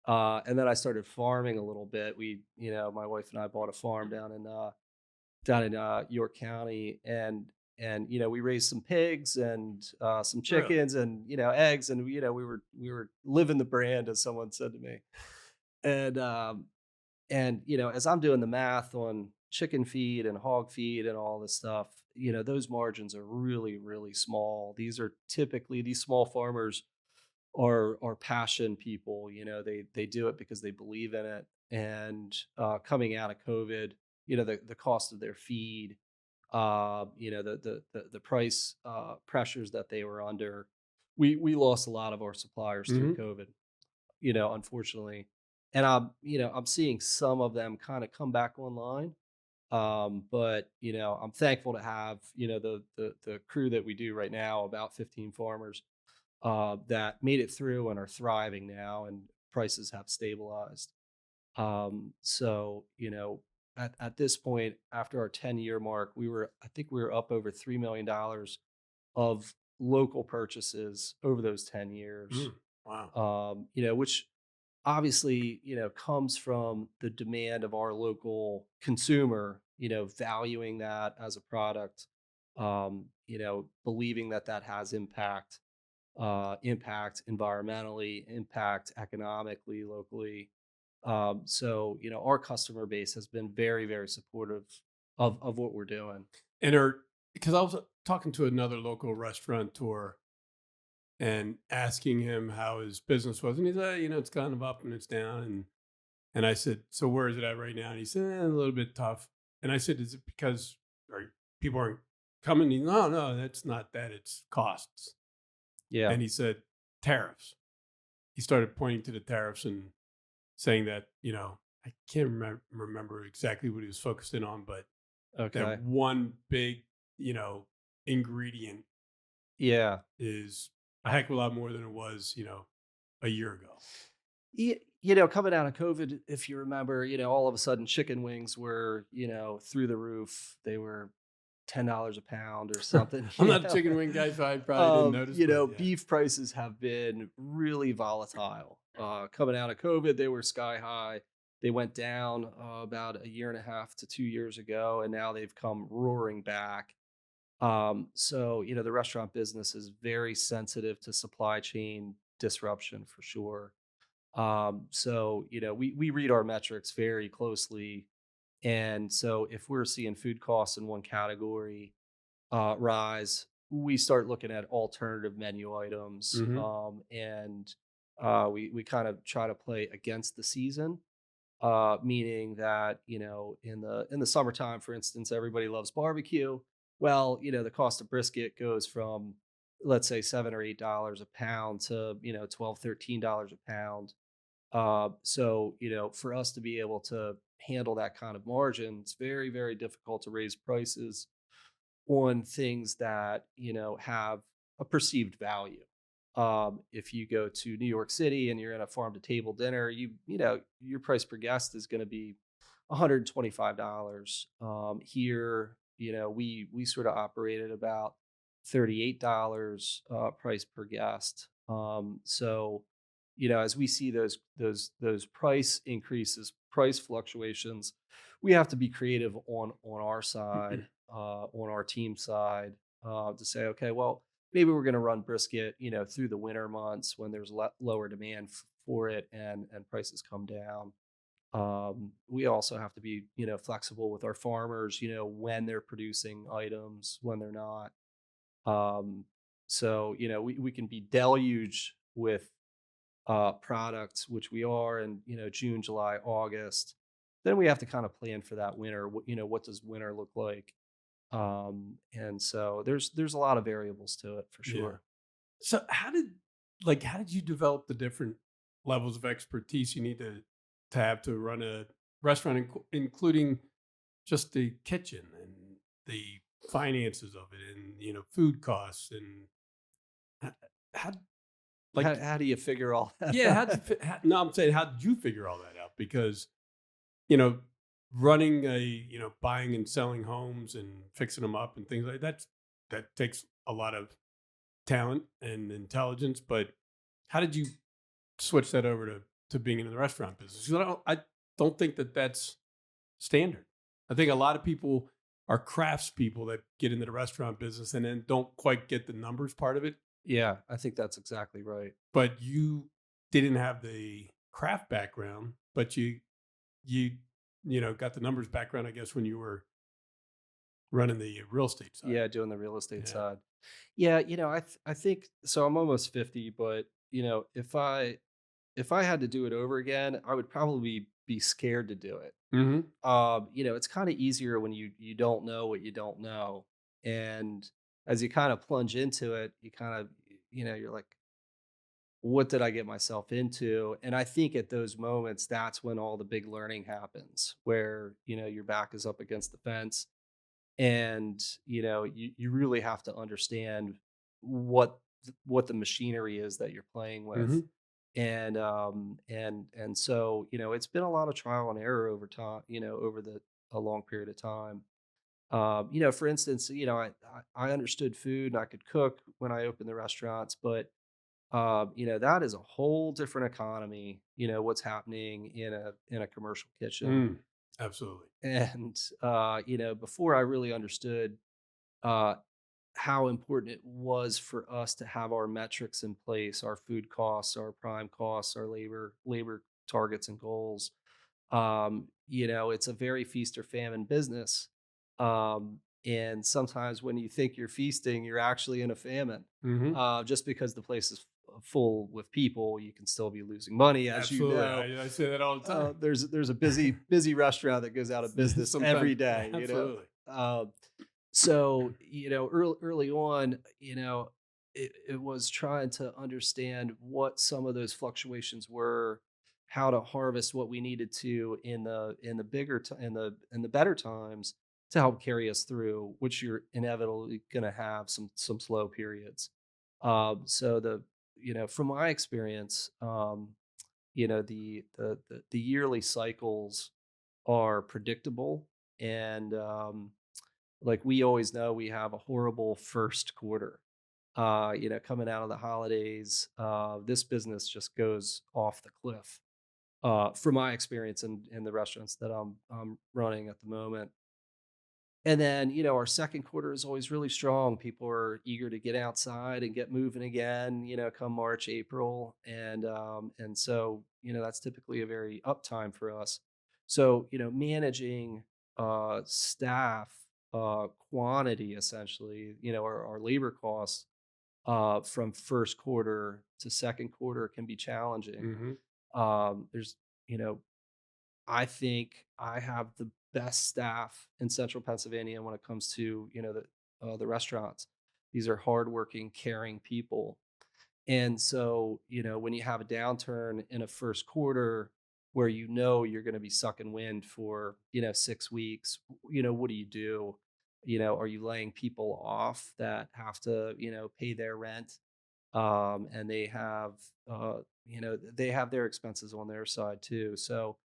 Speaker 3: And then I started farming a little bit. My wife and I bought a farm down in York County, and we raised some pigs and some
Speaker 2: Really?
Speaker 3: chickens and eggs, and we were living the brand, as someone said to me. And as I'm doing the math on chicken feed and hog feed and all this stuff, those margins are really, really small. These small farmers are passion people. They do it because they believe in it. And coming out of COVID, the cost of their feed, the price pressures that they were under, we lost a lot of our suppliers through
Speaker 2: Hmm.
Speaker 3: COVID, unfortunately. And I'm seeing some of them kind of come back online. But I'm thankful to have the crew that we do right now, about 15 farmers that made it through and are thriving now, and prices have stabilized. At this point, after our 10-year mark, I think we were up over $3 million of local purchases over those 10 years.
Speaker 2: Mm. Wow.
Speaker 3: Which obviously, comes from the demand of our local consumer, valuing that as a product, believing that has impact environmentally, impact economically, locally. Our customer base has been very, very supportive of what we're doing.
Speaker 2: And because I was talking to another local restaurateur and asking him how his business was, and he said, it's kind of up and it's down, and I said, so where is it at right now? And he said, a little bit tough. And I said, is it because people aren't coming? He, no, that's not that. It's costs.
Speaker 3: Yeah.
Speaker 2: And he said, tariffs. He started pointing to the tariffs and saying that, I can't remember exactly what he was focused in on, but
Speaker 3: Okay.
Speaker 2: that one big, ingredient
Speaker 3: Yeah.
Speaker 2: is a heck of a lot more than it was, a year ago.
Speaker 3: Coming out of COVID, if you remember, all of a sudden chicken wings were, through the roof. They were $10 a pound or something.
Speaker 2: I'm not a chicken wing guy, so I probably didn't notice. But, yeah.
Speaker 3: Beef prices have been really volatile. Coming out of COVID, they were sky high. They went down about a year and a half to 2 years ago, and now they've come roaring back. The restaurant business is very sensitive to supply chain disruption for sure. We read our metrics very closely. And so if we're seeing food costs in one category rise, we start looking at alternative menu items.
Speaker 2: Mhm.
Speaker 3: We kind of try to play against the season, meaning that, in the summertime, for instance, everybody loves barbecue. Well, the cost of brisket goes from, let's say, $7 or $8 a pound to, $12, $13 a pound. For us to be able to handle that kind of margin, it's very, very difficult to raise prices on things that, have a perceived value. If you go to New York City and you're in a farm to table dinner, your price per guest is going to be $125. Here, we sort of operate at about $38 price per guest. So, as we see those price increases, price fluctuations, we have to be creative on our side, on our team side, to say, okay, well, maybe we're going to run brisket, through the winter months when there's lower demand for it and prices come down. We also have to be, flexible with our farmers, when they're producing items, when they're not. Um, so, we can be deluged with products, which we are in, June, July, August. Then we have to kind of plan for that winter. What does winter look like? And so there's a lot of variables to it for
Speaker 2: Yeah.
Speaker 3: sure.
Speaker 2: So how did you develop the different levels of expertise you need to have to run a restaurant, including just the kitchen and the finances of it, and food costs, and h- how
Speaker 3: How,
Speaker 2: like
Speaker 3: how do you figure all that
Speaker 2: yeah,
Speaker 3: out?
Speaker 2: no, I'm saying, how did you figure all that out? Because you know running a buying and selling homes and fixing them up and things like that takes a lot of talent and intelligence. But how did you switch that over to being in the restaurant business? 'Cause I don't think that that's standard. I think a lot of people are craftspeople that get into the restaurant business and then don't quite get the numbers part of it.
Speaker 3: Yeah, I think that's exactly right.
Speaker 2: But you didn't have the craft background, but you got the numbers background, I guess, when you were running the real estate side.
Speaker 3: Yeah, doing the real estate
Speaker 2: Yeah.
Speaker 3: side. Yeah, I think so. I'm almost 50, but if I had to do it over again, I would probably be scared to do it.
Speaker 2: Hmm.
Speaker 3: It's kind of easier when you don't know what you don't know, and as you kind of plunge into it, you kind of you're like, what did I get myself into? And I think at those moments, that's when all the big learning happens, where your back is up against the fence, and you really have to understand what what the machinery is that you're playing with.
Speaker 2: Hmm.
Speaker 3: And so it's been a lot of trial and error over time, over the a long period of time. For instance, I understood food and I could cook when I opened the restaurants, but that is a whole different economy, what's happening in a commercial kitchen.
Speaker 2: Mm, absolutely.
Speaker 3: And before I really understood uh how important it was for us to have our metrics in place, our food costs, our prime costs, our labor targets and goals. It's a very feast or famine business. And sometimes when you think you're feasting, you're actually in a famine.
Speaker 2: Hmm.
Speaker 3: Just because the place is full with people, you can still be losing money, as you
Speaker 2: Absolutely.
Speaker 3: know.
Speaker 2: I say that all the time.
Speaker 3: There's a busy restaurant that goes out of business
Speaker 2: Sometimes,
Speaker 3: every day.
Speaker 2: absolutely.
Speaker 3: So early on, it was trying to understand what some of those fluctuations were, how to harvest what we needed to in the bigger in the better times to help carry us through, which you're inevitably going to have some slow periods. So from my experience, the yearly cycles are predictable, and like we always know we have a horrible first quarter. Coming out of the holidays, this business just goes off the cliff. From my experience in the restaurants that I'm running at the moment. And then, our second quarter is always really strong. People are eager to get outside and get moving again, come March, April. And so, that's typically a very up time for us. So, managing staff quantity essentially, our labor costs from first quarter to second quarter can be challenging.
Speaker 2: Hmm.
Speaker 3: There's, you know, I think I have the best staff in Central Pennsylvania when it comes to the restaurants. These are hardworking, caring people, and so when you have a downturn in a first quarter where you're going to be sucking wind for 6 weeks, what do you do? Are you laying people off that have to pay their rent, and they have their expenses on their side too. So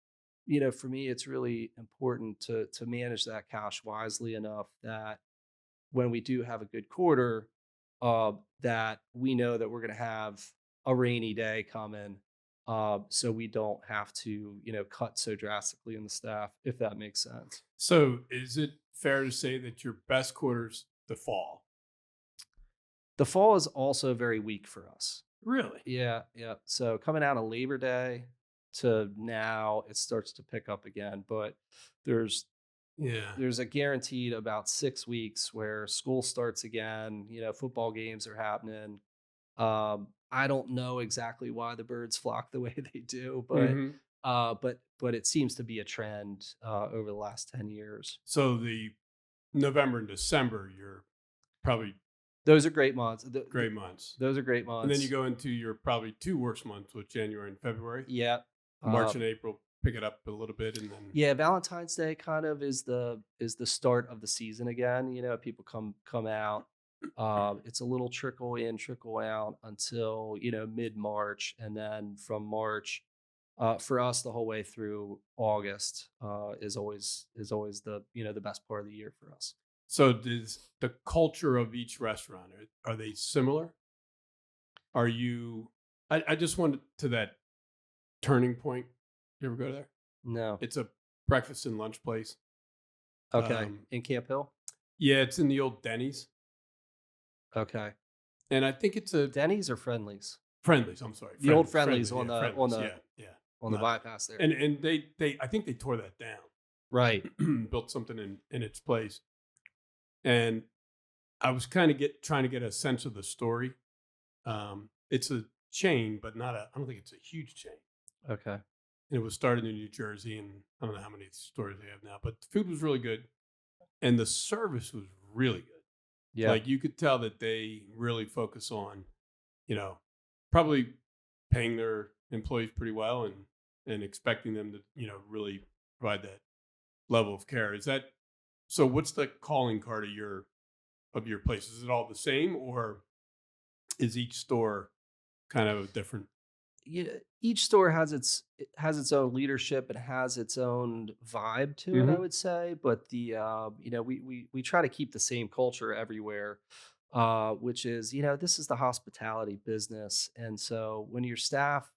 Speaker 3: for me, it's really important to manage that cash wisely enough that when we do have a good quarter, that we know that we're going to have a rainy day coming. So we don't have to, cut so drastically in the staff, if that makes sense.
Speaker 2: So is it fair to say that your best quarter's the fall?
Speaker 3: The fall is also very weak for us.
Speaker 2: Really?
Speaker 3: Yeah, yeah. So coming out of Labor Day to now, it starts to pick up again. But there's
Speaker 2: Yeah.
Speaker 3: there's a guaranteed about 6 weeks where school starts again. Football games are happening. I don't know exactly why the birds flock the way they do, but
Speaker 2: Hmm.
Speaker 3: but it seems to be a trend over the last 10 years.
Speaker 2: So the November and December, you're probably
Speaker 3: Those are great months.
Speaker 2: great months.
Speaker 3: Those are great
Speaker 2: And then you
Speaker 3: months.
Speaker 2: go into your probably two worst months with January and February.
Speaker 3: Yeah.
Speaker 2: March
Speaker 3: Uh,
Speaker 2: and April pick it up a little bit, and then
Speaker 3: yeah, Valentine's Day kind of is the start of the season again. People come out. It's a little trickle in, trickle out until mid March, and then from March, for us the whole way through August is always the best part of the year for us.
Speaker 2: so does the culture of each restaurant are they similar? Are you? I just wanted to that turning point. You ever go there?
Speaker 3: No,
Speaker 2: It's a breakfast and lunch place.
Speaker 3: okay, in Camp Hill,
Speaker 2: Yeah, it's in the old Denny's,
Speaker 3: okay,
Speaker 2: and I think it's a
Speaker 3: Denny's or Friendlies,
Speaker 2: Friendly's. I'm sorry,
Speaker 3: the old
Speaker 2: Friendly's,
Speaker 3: Friendlies on
Speaker 2: yeah,
Speaker 3: the
Speaker 2: Friendly's, yeah.
Speaker 3: on the
Speaker 2: Not-
Speaker 3: bypass there,
Speaker 2: and they I think they tore that down,
Speaker 3: right?
Speaker 2: built something in its place, and I was kind of trying to get a sense of the story. It's a chain, but not a. I don't think it's a huge chain.
Speaker 3: Okay,
Speaker 2: And it was started in New Jersey, and I don't know how many stores they have now, but the food was really good, and the service was really good.
Speaker 3: yeah,
Speaker 2: Like you could tell that they really focus on, you know, probably paying their employees pretty well and expecting them to, really provide that level of care. Is that so? What's the calling card of your place? Is it all the same, or is each store kind of different?
Speaker 3: each store has its own leadership. It has its own vibe to it, I
Speaker 2: Hmm.
Speaker 3: would say. But we try to keep the same culture everywhere, which is this is the hospitality business, and so when your staff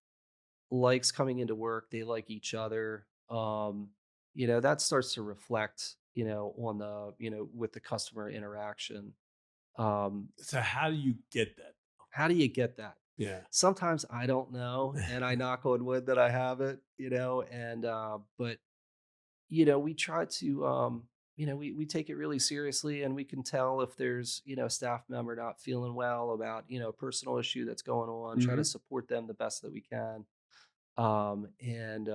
Speaker 3: likes coming into work, they like each other. That starts to reflect on the with the customer interaction. Um,
Speaker 2: So how do you get that?
Speaker 3: how do you get that?
Speaker 2: Yeah.
Speaker 3: Sometimes I don't know, and I knock on wood that I have it, and but we try to we take it really seriously, and we can tell if there's a staff member not feeling well about a personal issue that's going on, try to
Speaker 2: Hmm.
Speaker 3: support them the best that we can. And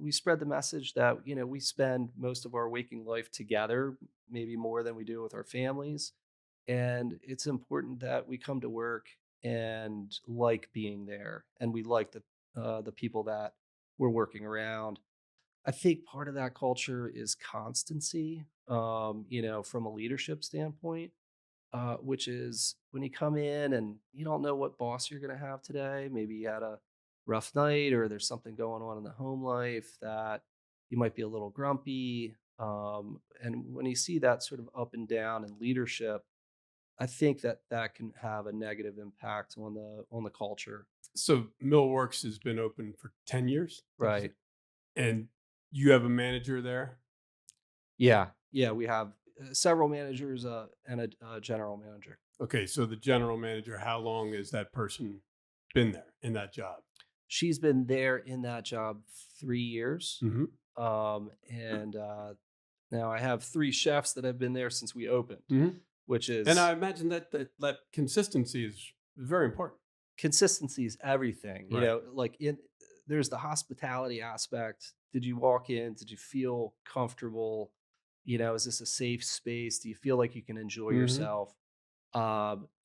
Speaker 3: we spread the message that we spend most of our waking life together, maybe more than we do with our families, and it's important that we come to work and like being there, and we like the people that we're working around. I think part of that culture is constancy, from a leadership standpoint, which is when you come in and you don't know what boss you're going to have today. Maybe you had a rough night, or there's something going on in the home life that you might be a little grumpy. And when you see that sort of up and down in leadership, I think that can have a negative impact on the culture.
Speaker 2: So Millworks has been open for 10 years. Did you say?
Speaker 3: Right.
Speaker 2: And you have a manager there?
Speaker 3: Yeah. Yeah. We have several managers and a general manager.
Speaker 2: Okay, so the general manager, how long has that person been there in that job?
Speaker 3: She's been there in that job 3 years.
Speaker 2: Hmm.
Speaker 3: And now I have three chefs that have been there since we opened,
Speaker 2: Hmm.
Speaker 3: which
Speaker 2: And
Speaker 3: is
Speaker 2: I imagine that consistency is very important.
Speaker 3: consistency is everything.
Speaker 2: Right.
Speaker 3: There's the hospitality aspect. Did you walk in? Did you feel comfortable? Is this a safe space? Do you feel like you can enjoy
Speaker 2: Hmm.
Speaker 3: yourself?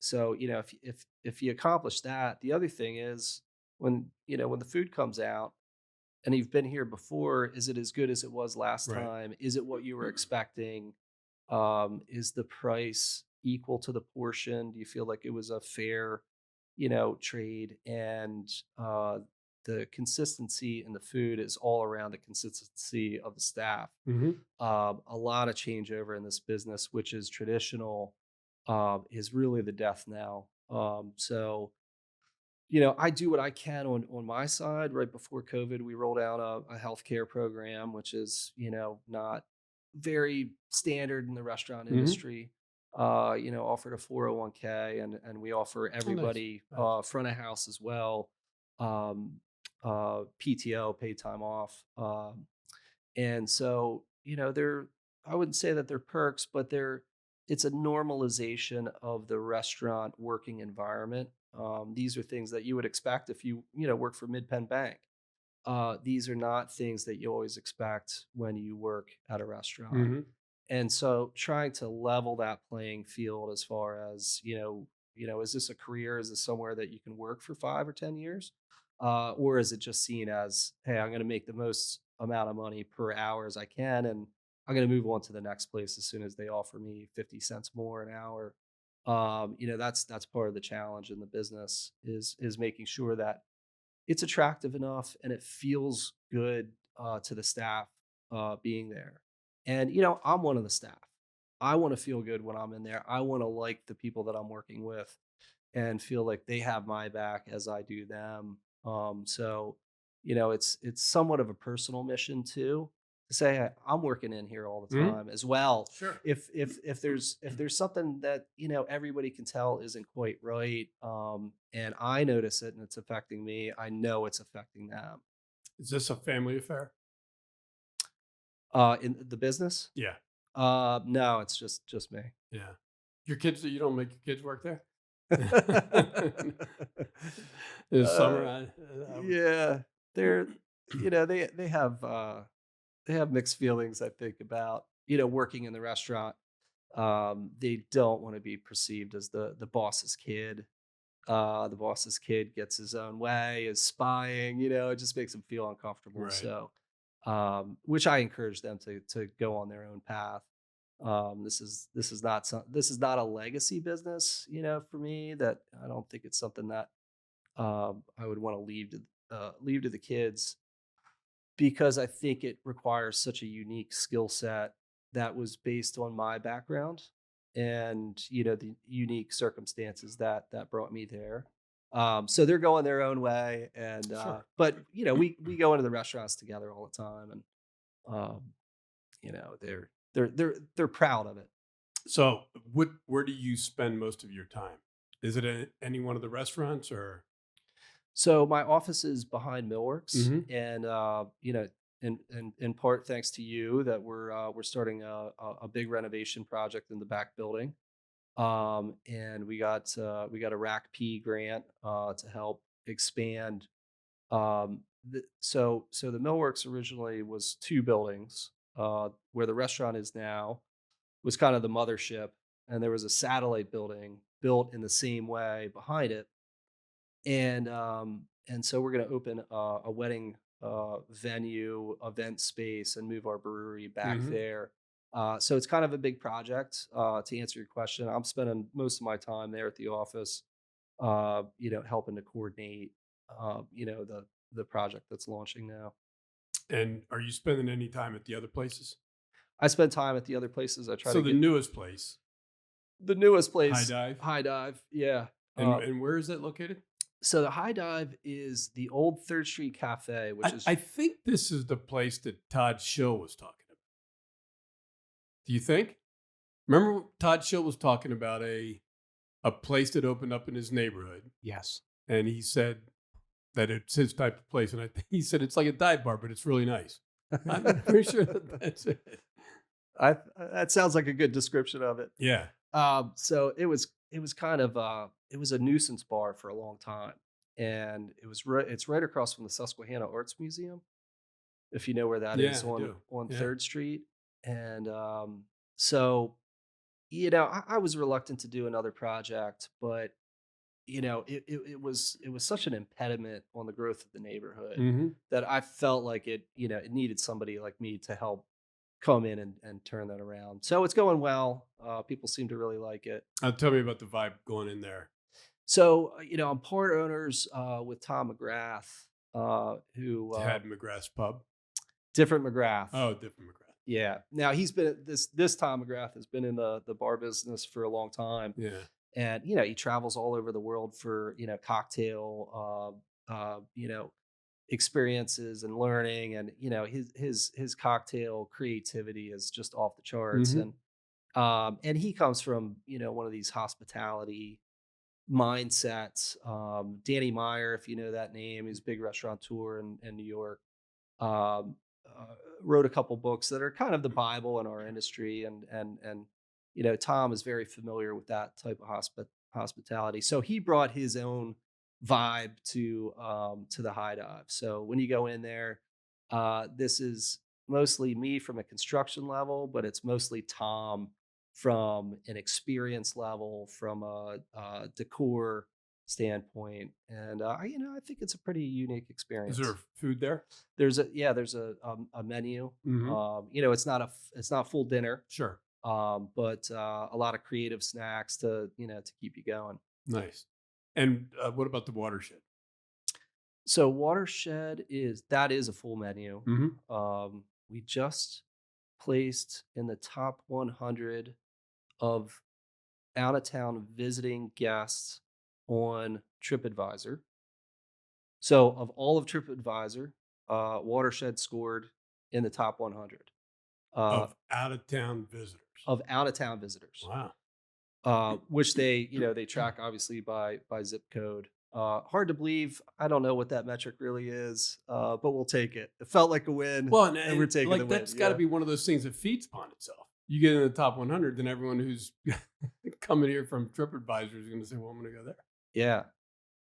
Speaker 3: So if you accomplish that, the other thing is when the food comes out and you've been here before, is it as good as it was last
Speaker 2: Right.
Speaker 3: time? Is it what you were expecting? Is the price equal to the portion? Do you feel like it was a fair, trade? And the consistency in the food is all around the consistency of the staff.
Speaker 2: Hmm.
Speaker 3: A lot of changeover in this business, which is traditional, is really the death knell. So I do what I can on my side. Right before COVID, we rolled out a healthcare program, which is not very standard in the restaurant
Speaker 2: Hmm.
Speaker 3: industry. Offered a 401k, and we offer
Speaker 2: Oh, nice.
Speaker 3: everybody
Speaker 2: Nice.
Speaker 3: front of house as well, um, PTO, paid time off, and so they're I wouldn't say that they're perks, but it's a normalization of the restaurant working environment. These are things that you would expect if you work for Mid Penn Bank. These are not things that you always expect when you work at a restaurant.
Speaker 2: Hmm.
Speaker 3: And so trying to level that playing field as far as, is this a career? Is this somewhere that you can work for 5 or 10 years? Or is it just seen as, hey, I'm going to make the most amount of money per hour as I can, and I'm going to move on to the next place as soon as they offer me 50 cents more an hour. That's part of the challenge in the business is making sure that it's attractive enough and it feels good to the staff being there. And I'm one of the staff. I want to feel good when I'm in there. I want to like the people that I'm working with and feel like they have my back as I do them. So it's somewhat of a personal mission too, to say, "Hey, I'm working in here all the
Speaker 2: Hmm.
Speaker 3: time as well.
Speaker 2: Sure.
Speaker 3: If there's something that everybody can tell isn't quite right, and I notice it and it's affecting me, I know it's affecting them.
Speaker 2: Is this a family affair?
Speaker 3: In the business,
Speaker 2: Yeah.
Speaker 3: no, it's just me.
Speaker 2: Yeah. Your kids, you don't make your kids work there? This summer,
Speaker 3: uh,
Speaker 2: I would.
Speaker 3: yeah, they're they have mixed feelings, I think, about working in the restaurant. They don't want to be perceived as the boss's kid. The boss's kid gets his own way, is spying. It just makes them feel uncomfortable.
Speaker 2: Right.
Speaker 3: So, which I encourage them to go on their own path. This is not a legacy business, for me. That I don't think it's something that I would want to leave to the kids, because I think it requires such a unique skill set that was based on my background and the unique circumstances that brought me there. So they're going their own way, and
Speaker 2: Sure.
Speaker 3: but we go into the restaurants together all the time, and um, they're proud of it.
Speaker 2: So, where do you spend most of your time? Is it at any one of the restaurants or?
Speaker 3: So my office is behind Millworks,
Speaker 2: Mhm.
Speaker 3: and in part thanks to you that we're starting a big renovation project in the back building. And we got a Rack P grant to help expand. So the Millworks originally was two buildings. Where the restaurant is now was kind of the mothership, and there was a satellite building built in the same way behind it. And so we're going to open a wedding venue, event space, and move our brewery back
Speaker 2: Mhm.
Speaker 3: there. So it's kind of a big project. To answer your question, I'm spending most of my time there at the office, helping to coordinate, the project that's launching now.
Speaker 2: And are you spending any time at the other places?
Speaker 3: I spend time at the other places. I try
Speaker 2: So
Speaker 3: to
Speaker 2: the
Speaker 3: get
Speaker 2: newest place,
Speaker 3: the newest
Speaker 2: High
Speaker 3: place,
Speaker 2: Dive,
Speaker 3: High Dive. Yeah.
Speaker 2: and where is that located?
Speaker 3: So the High Dive is the old Third Street Cafe, which
Speaker 2: I
Speaker 3: is
Speaker 2: think this is the place that Todd Schill was talking about. Do you think? Remember Todd Schill was talking about a place that opened up in his neighborhood,
Speaker 1: Yes.
Speaker 2: and he said that it's his type of place, and I think he said it's like a dive bar, but it's really nice. I'm pretty sure that that's it.
Speaker 3: that sounds like a good description of it.
Speaker 2: Yeah.
Speaker 3: So it was kind of it was a nuisance bar for a long time, and it's right across from the Susquehanna Arts Museum, if you know where that
Speaker 2: Yeah,
Speaker 3: is
Speaker 2: I
Speaker 3: on
Speaker 2: do.
Speaker 3: on
Speaker 2: Yeah.
Speaker 3: Third Street. And so I was reluctant to do another project, but it was such an impediment on the growth of the neighborhood
Speaker 2: Mhm.
Speaker 3: that I felt like it needed somebody like me to help come in and turn that around. So it's going well. People seem to really like it.
Speaker 2: Tell me about the vibe going in there.
Speaker 3: So I'm part owners with Tom McGrath, who
Speaker 2: Tad McGrath's Pub.
Speaker 3: different McGrath.
Speaker 2: Oh, different McGrath.
Speaker 3: Yeah. Now he's been this Tom McGrath has been in the bar business for a long time,
Speaker 2: Yeah.
Speaker 3: and he travels all over the world for cocktail experiences and learning, and his cocktail creativity is just off the charts,
Speaker 2: Hmm.
Speaker 3: and he comes from one of these hospitality mindsets. Danny Meyer, if you know that name, he's a big restaurateur in New York. Um, Wrote a couple books that are kind of the Bible in our industry, and Tom is very familiar with that type of hospitality. So he brought his own vibe to the high dive. So when you go in there, this is mostly me from a construction level, but it's mostly Tom from an experience level, from a decor standpoint, and I think it's a pretty unique
Speaker 2: Is
Speaker 3: experience.
Speaker 2: there food there?
Speaker 3: There's a menu.
Speaker 2: Hmm.
Speaker 3: It's not full dinner,
Speaker 2: Sure.
Speaker 3: but a lot of creative snacks to keep you going.
Speaker 2: Nice. And what about the watershed?
Speaker 3: So Watershed is a full menu.
Speaker 2: Hmm.
Speaker 3: We just placed in the top 100 of out of town visiting guests on TripAdvisor. So of all of TripAdvisor, Watershed scored in the top 100 uh,
Speaker 2: Of out of town visitors.
Speaker 3: of out of town visitors,
Speaker 2: Wow.
Speaker 3: which they track obviously by zip code. Hard to believe. I don't know what that metric really is, but we'll take it. It felt like a win,
Speaker 2: Well,
Speaker 3: and we're taking the win.
Speaker 2: that's got to be one of those things that feeds upon itself. You get in the top 100, then everyone who's coming here from TripAdvisor is going to say, "Well, I'm going to go there."
Speaker 3: Yeah.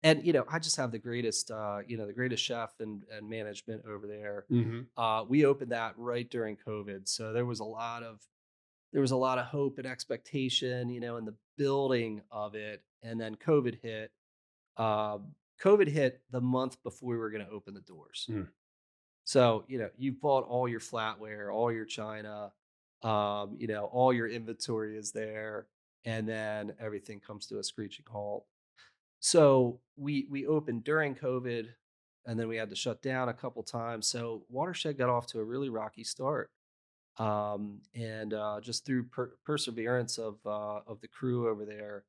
Speaker 3: And I just have the greatest, the greatest chef and management over there.
Speaker 2: Hmm.
Speaker 3: We opened that right during COVID, so there was a lot of hope and expectation, in the building of it, and then COVID hit. COVID hit the month before we were going to open the doors.
Speaker 2: Mm.
Speaker 3: So you bought all your flatware, all your china, all your inventory is there, and then everything comes to a screeching halt. So we opened during COVID, and then we had to shut down a couple times. So Watershed got off to a really rocky start, and just through perseverance of the crew over there,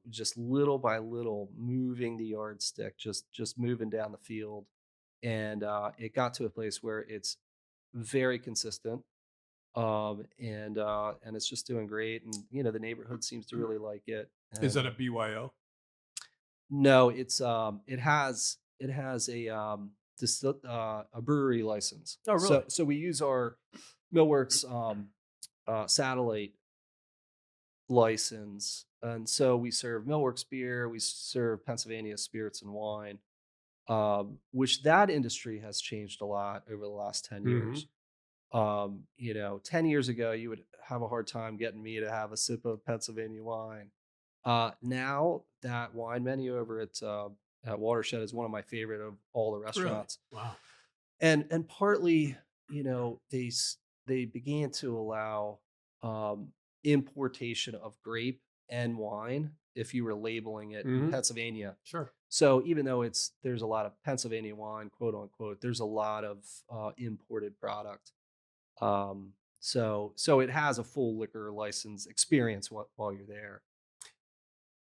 Speaker 3: just little by little moving the yardstick, just moving down the field, and it got to a place where it's very consistent, and it's just doing great, and the neighborhood seems to really like it.
Speaker 2: Is that
Speaker 3: And
Speaker 2: a BYO?
Speaker 3: no, it has a brewery license.
Speaker 2: Oh, really?
Speaker 3: So we use our Millworks satellite license, and so we serve Millworks beer, we serve Pennsylvania spirits and wine, which that industry has changed a lot over the last 10
Speaker 2: Hmm.
Speaker 3: years. 10 years ago, you would have a hard time getting me to have a sip of Pennsylvania wine. Now that wine menu over at Watershed is one of my favorite of all the
Speaker 2: Really?
Speaker 3: restaurants,
Speaker 2: Wow.
Speaker 3: and partly, they began to allow um, importation of grape and wine if you were labeling it in
Speaker 2: Hmm.
Speaker 3: Pennsylvania.
Speaker 2: Sure.
Speaker 3: So even though there's a lot of Pennsylvania wine, quote unquote, there's a lot of imported product. So it has a full liquor license experience while you're there.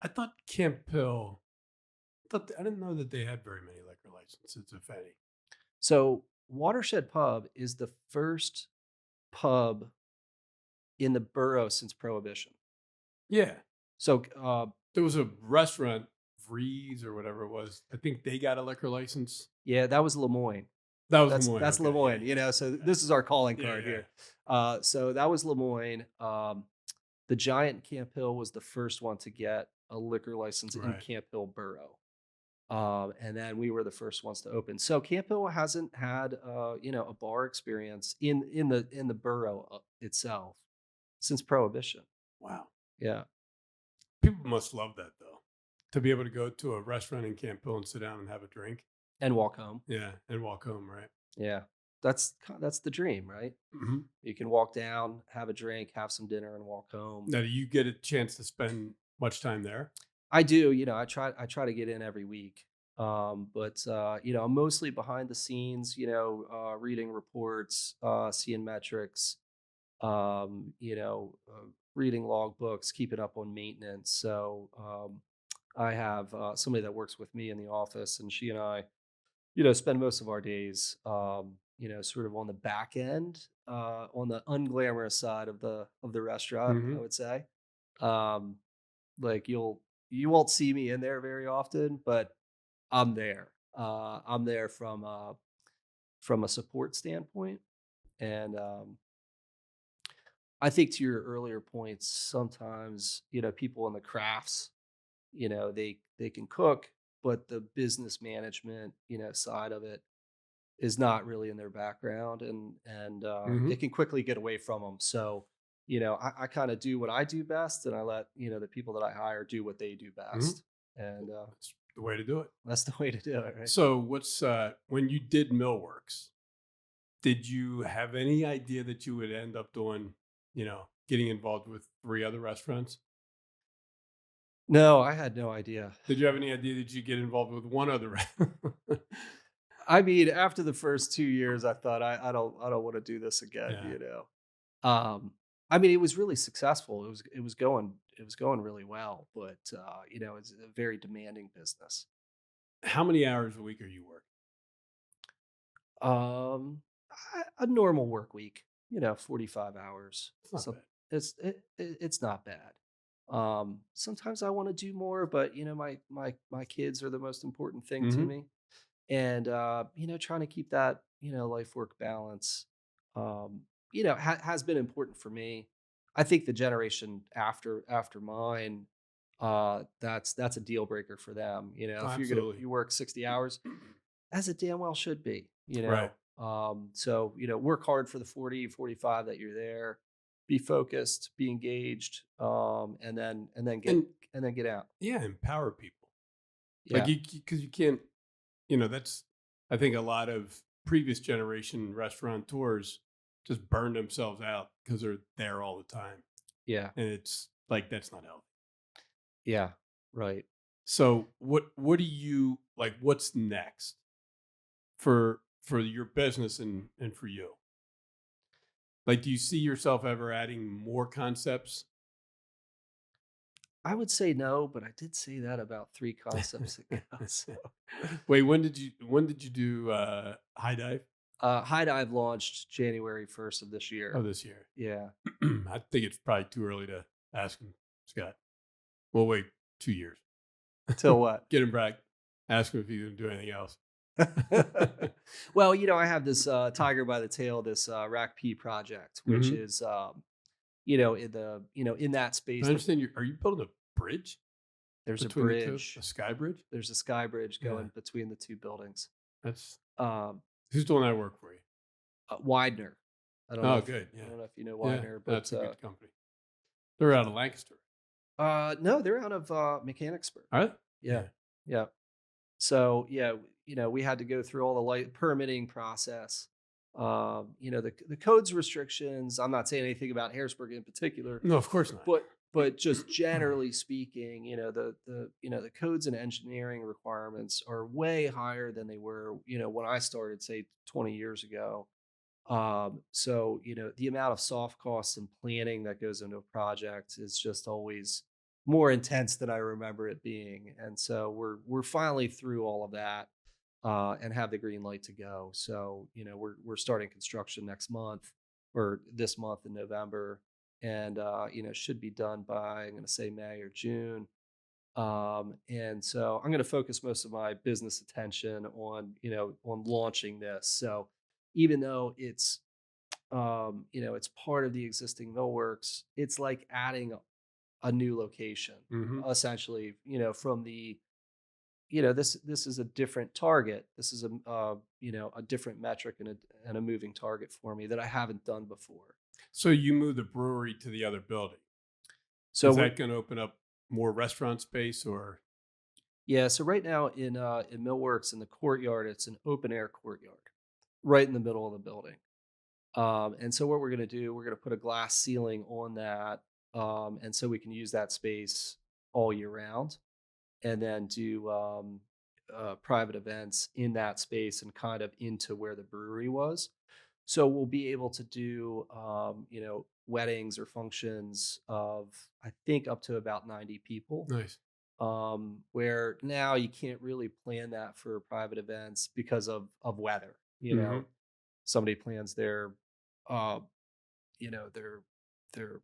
Speaker 2: I thought Camp Hill. I didn't know that they had very many liquor licenses, if any.
Speaker 3: So Watershed Pub is the first pub in the borough since Prohibition.
Speaker 2: Yeah.
Speaker 3: So
Speaker 2: There was a restaurant, Vrees or whatever it was. I think they got a liquor license.
Speaker 3: yeah, that was Lemoyne.
Speaker 2: That was
Speaker 3: That's
Speaker 2: Lemoyne.
Speaker 3: that's
Speaker 2: Okay,
Speaker 3: Lemoyne.
Speaker 2: yeah.
Speaker 3: So this is our calling
Speaker 2: Yeah,
Speaker 3: card
Speaker 2: yeah.
Speaker 3: here. So that was Lemoyne. The Giant Camp Hill was the first one to get a liquor license in
Speaker 2: Right.
Speaker 3: Camp Hill Borough. And then we were the first ones to open. So Camp Hill hasn't had a bar experience in the borough itself since Prohibition.
Speaker 2: Wow.
Speaker 3: Yeah,
Speaker 2: People must love that, though, to be able to go to a restaurant in Camp Hill and sit down and have a drink.
Speaker 3: and walk home.
Speaker 2: Yeah. And walk home, right?
Speaker 3: Yeah, that's the dream, right?
Speaker 2: Hmm.
Speaker 3: You can walk down, have a drink, have some dinner, and walk home.
Speaker 2: Now, do you get a chance to spend much time there?
Speaker 3: I do. I try to get in every week. But I'm mostly behind the scenes, reading reports, seeing metrics, reading logbooks, keeping up on maintenance. So I have somebody that works with me in the office, and she and I, spend most of our days, sort of on the back end, on the unglamorous side of the restaurant, I
Speaker 2: Hmm.
Speaker 3: would say. Um, like you won't see me in there very often, but I'm there. I'm there from a support standpoint, and I think to your earlier points, sometimes people in the crafts, they can cook, but the business management side of it is not really in their background, and
Speaker 2: Hmm.
Speaker 3: it can quickly get away from them. So I kind of do what I do best, and I let the people that I hire do what they do
Speaker 2: Hmm.
Speaker 3: best, and
Speaker 2: That's the way to do it.
Speaker 3: that's the way to do it, right?
Speaker 2: So, what's when you did Millworks? Did you have any idea that you would end up doing, getting involved with three other restaurants?
Speaker 3: No, I had no idea.
Speaker 2: Did you have any idea that you get involved with one other restaurant?
Speaker 3: I mean, after the first 2 years, I thought I don't want to do this again.
Speaker 2: Yeah.
Speaker 3: Um, I mean, it was really successful. It was going really well, but it's a very demanding business.
Speaker 2: How many hours a week are you working?
Speaker 3: Um, a normal work week, 45 hours.
Speaker 2: It's not
Speaker 3: So
Speaker 2: bad.
Speaker 3: it's not bad. Sometimes I want to do more, but my kids are the most important thing to
Speaker 2: Hmm.
Speaker 3: me, and trying to keep that life work balance, um, has been important for me. I think the generation after mine, that's a deal breaker for them.
Speaker 2: Oh,
Speaker 3: If
Speaker 2: absolutely.
Speaker 3: you work 60 hours, as it damn well should be,
Speaker 2: Right.
Speaker 3: so work hard for the 40, 45 that you're there, be focused, be engaged,
Speaker 2: And
Speaker 3: and then get out.
Speaker 2: yeah, empower people. Like
Speaker 3: Yeah.
Speaker 2: because you can't, that's, I think a lot of previous generation restaurateurs just burn themselves out because they're there all the time.
Speaker 3: Yeah.
Speaker 2: And it's like, that's not healthy.
Speaker 3: Yeah. Right.
Speaker 2: So what do you like, what's next for your business and for you? Like, do you see yourself ever adding more concepts?
Speaker 3: I would say no, but I did say that about 3 concepts ago, so
Speaker 2: Wait, when did you do high dive?
Speaker 3: High Dive launched January 1st of this
Speaker 2: Oh,
Speaker 3: year.
Speaker 2: this year.
Speaker 3: Yeah.
Speaker 2: I think it's probably too early to ask him, Scott. We'll wait 2 years.
Speaker 3: Till what?
Speaker 2: Get him back. Ask him if he's gonna do anything else.
Speaker 3: Well, I have this, tiger by the tail, this, Rack P project, which
Speaker 2: Hmm.
Speaker 3: is, in that
Speaker 2: I
Speaker 3: space,
Speaker 2: understand are you building a bridge
Speaker 3: there's a
Speaker 2: between the two? A
Speaker 3: bridge.
Speaker 2: sky bridge?
Speaker 3: There's a sky bridge
Speaker 2: Yeah.
Speaker 3: going between the 2 buildings.
Speaker 2: That's
Speaker 3: Um,
Speaker 2: who's doing that work for you?
Speaker 3: Widener.
Speaker 2: Oh, good.
Speaker 3: I
Speaker 2: Yeah.
Speaker 3: don't know if you know
Speaker 2: Yeah.
Speaker 3: Widener, but,
Speaker 2: That's a good company. They're out of Lancaster.
Speaker 3: no, they're out of, Mechanicsburg.
Speaker 2: Are they?
Speaker 3: Yeah.
Speaker 2: Yeah.
Speaker 3: Yeah. So yeah, we had to go through all the permitting process. The codes restrictions. I'm not saying anything about Harrisburg in particular,
Speaker 2: No, of course not.
Speaker 3: but just generally speaking, the codes and engineering requirements are way higher than they were, when I started, say 20 years ago. So the amount of soft costs and planning that goes into a project is just always more intense than I remember it being. And so we're finally through all of that, and have the green light to go. So we're starting construction next month, or this month in November, and should be done by, I'm going to say, May or June. And so I'm going to focus most of my business attention on launching this. So even though it's part of the existing millworks, it's like adding a new location,
Speaker 2: Hmm.
Speaker 3: essentially. From the this is a different target. This is a different metric and a moving target for me that I haven't done before.
Speaker 2: So you moved the brewery to the other building.
Speaker 3: So
Speaker 2: Is
Speaker 3: we're
Speaker 2: that going to open up more restaurant space or?
Speaker 3: Yeah, so right now in Millworks, in the courtyard, it's an open air courtyard right in the middle of the building. And so what we're going to do, we're going to put a glass ceiling on that, and so we can use that space all year round, and then do private events in that space and kind of into where the brewery was. So we'll be able to do, weddings or functions of, I think, up to about 90 people.
Speaker 2: Nice.
Speaker 3: Where now you can't really plan that for private events because of weather.
Speaker 2: Hmm.
Speaker 3: Somebody plans their, uh, their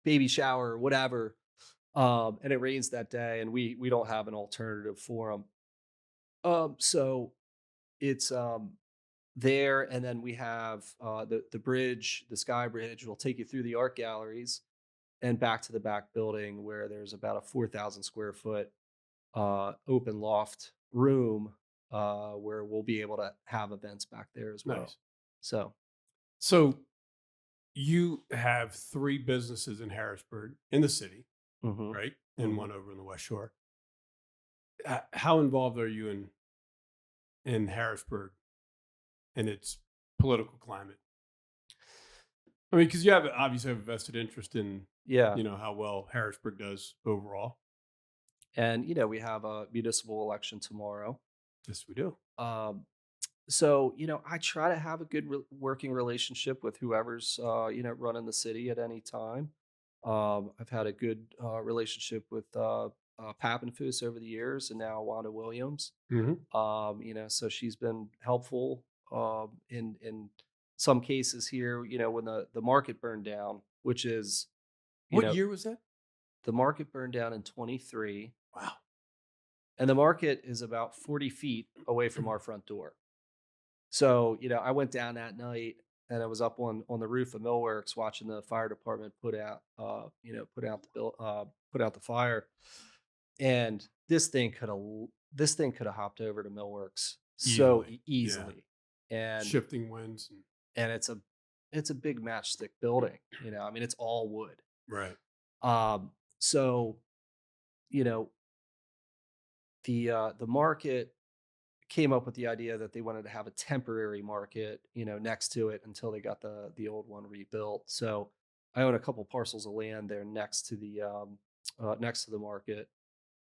Speaker 3: baby shower or whatever, and it rains that day, and we don't have an alternative for them. So it's there, and then we have the bridge, the sky bridge will take you through the art galleries and back to the back building where there's about a 4,000 square foot open loft room where we'll be able to have events back there as well.
Speaker 2: Nice.
Speaker 3: So,
Speaker 2: So you have three businesses in Harrisburg, in the city,
Speaker 3: mhm,
Speaker 2: right? And
Speaker 3: mhm.
Speaker 2: one over in the West Shore. How involved are you in Harrisburg and its political climate? I mean, because you have obviously have a vested interest in,
Speaker 3: Yeah,
Speaker 2: how well Harrisburg does overall.
Speaker 3: and we have a municipal election tomorrow.
Speaker 2: Yes, we do.
Speaker 3: Um, so I try to have a good working relationship with whoever's running the city at any time. I've had a good relationship with Pappenfuss over the years, and now Wanda Williams.
Speaker 2: Hmm.
Speaker 3: So she's been helpful in some cases here. When the market burned down, which is you
Speaker 2: What
Speaker 3: know
Speaker 2: year was that?
Speaker 3: the market burned down in 23,
Speaker 2: Wow.
Speaker 3: and the market is about 40 feet away from our front door. So, I went down that night and I was up on the roof of Millworks watching the fire department put out the fire. And this thing could have hopped over to Millworks so
Speaker 2: Easily. Yeah.
Speaker 3: easily. And
Speaker 2: Shifting winds.
Speaker 3: and it's a big matchstick building, I mean it's all wood.
Speaker 2: Right.
Speaker 3: So, you know, the market came up with the idea that they wanted to have a temporary market, next to it until they got the old one rebuilt. So I own a couple parcels of land there next to the market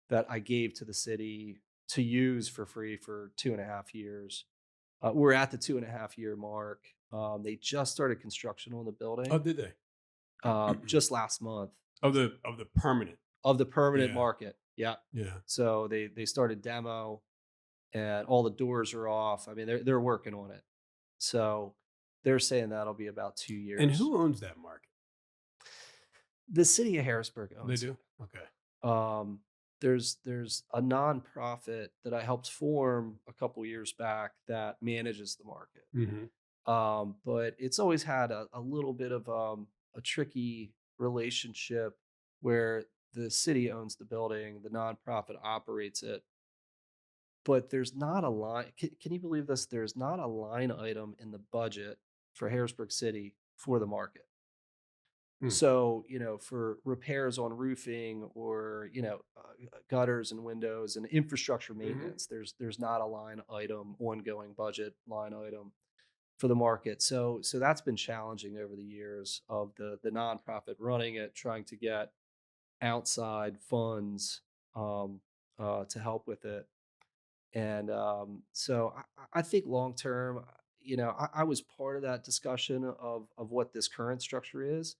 Speaker 3: that I gave to the city to use for free for 2.5 years. We're at the 2.5 year mark. They just started construction on the
Speaker 2: Oh,
Speaker 3: building
Speaker 2: did they?
Speaker 3: just last month
Speaker 2: Of the permanent.
Speaker 3: of the permanent
Speaker 2: Yeah.
Speaker 3: market. Yeah.
Speaker 2: Yeah.
Speaker 3: So they started demo and all the doors are off. I mean, they're working on it. So they're saying that'll be about 2
Speaker 2: And
Speaker 3: years.
Speaker 2: who owns that market?
Speaker 3: The city of Harrisburg
Speaker 2: They
Speaker 3: owns
Speaker 2: do?
Speaker 3: it.
Speaker 2: Okay.
Speaker 3: Um, there's a nonprofit that I helped form a couple years back that manages the market.
Speaker 2: Hmm.
Speaker 3: But it's always had a little bit of a tricky relationship where the city owns the building, the nonprofit operates it, but there's not a line. Can you believe this? There's not a line item in the budget for Harrisburg City for the market.
Speaker 2: Hmm.
Speaker 3: So, for repairs on roofing or, gutters and windows and infrastructure
Speaker 2: Hmm.
Speaker 3: maintenance, there's not a line item, ongoing budget line item for the market. So that's been challenging over the years of the nonprofit running it, trying to get outside funds um, to help with it. And so I think long term, I was part of that discussion of what this current structure is,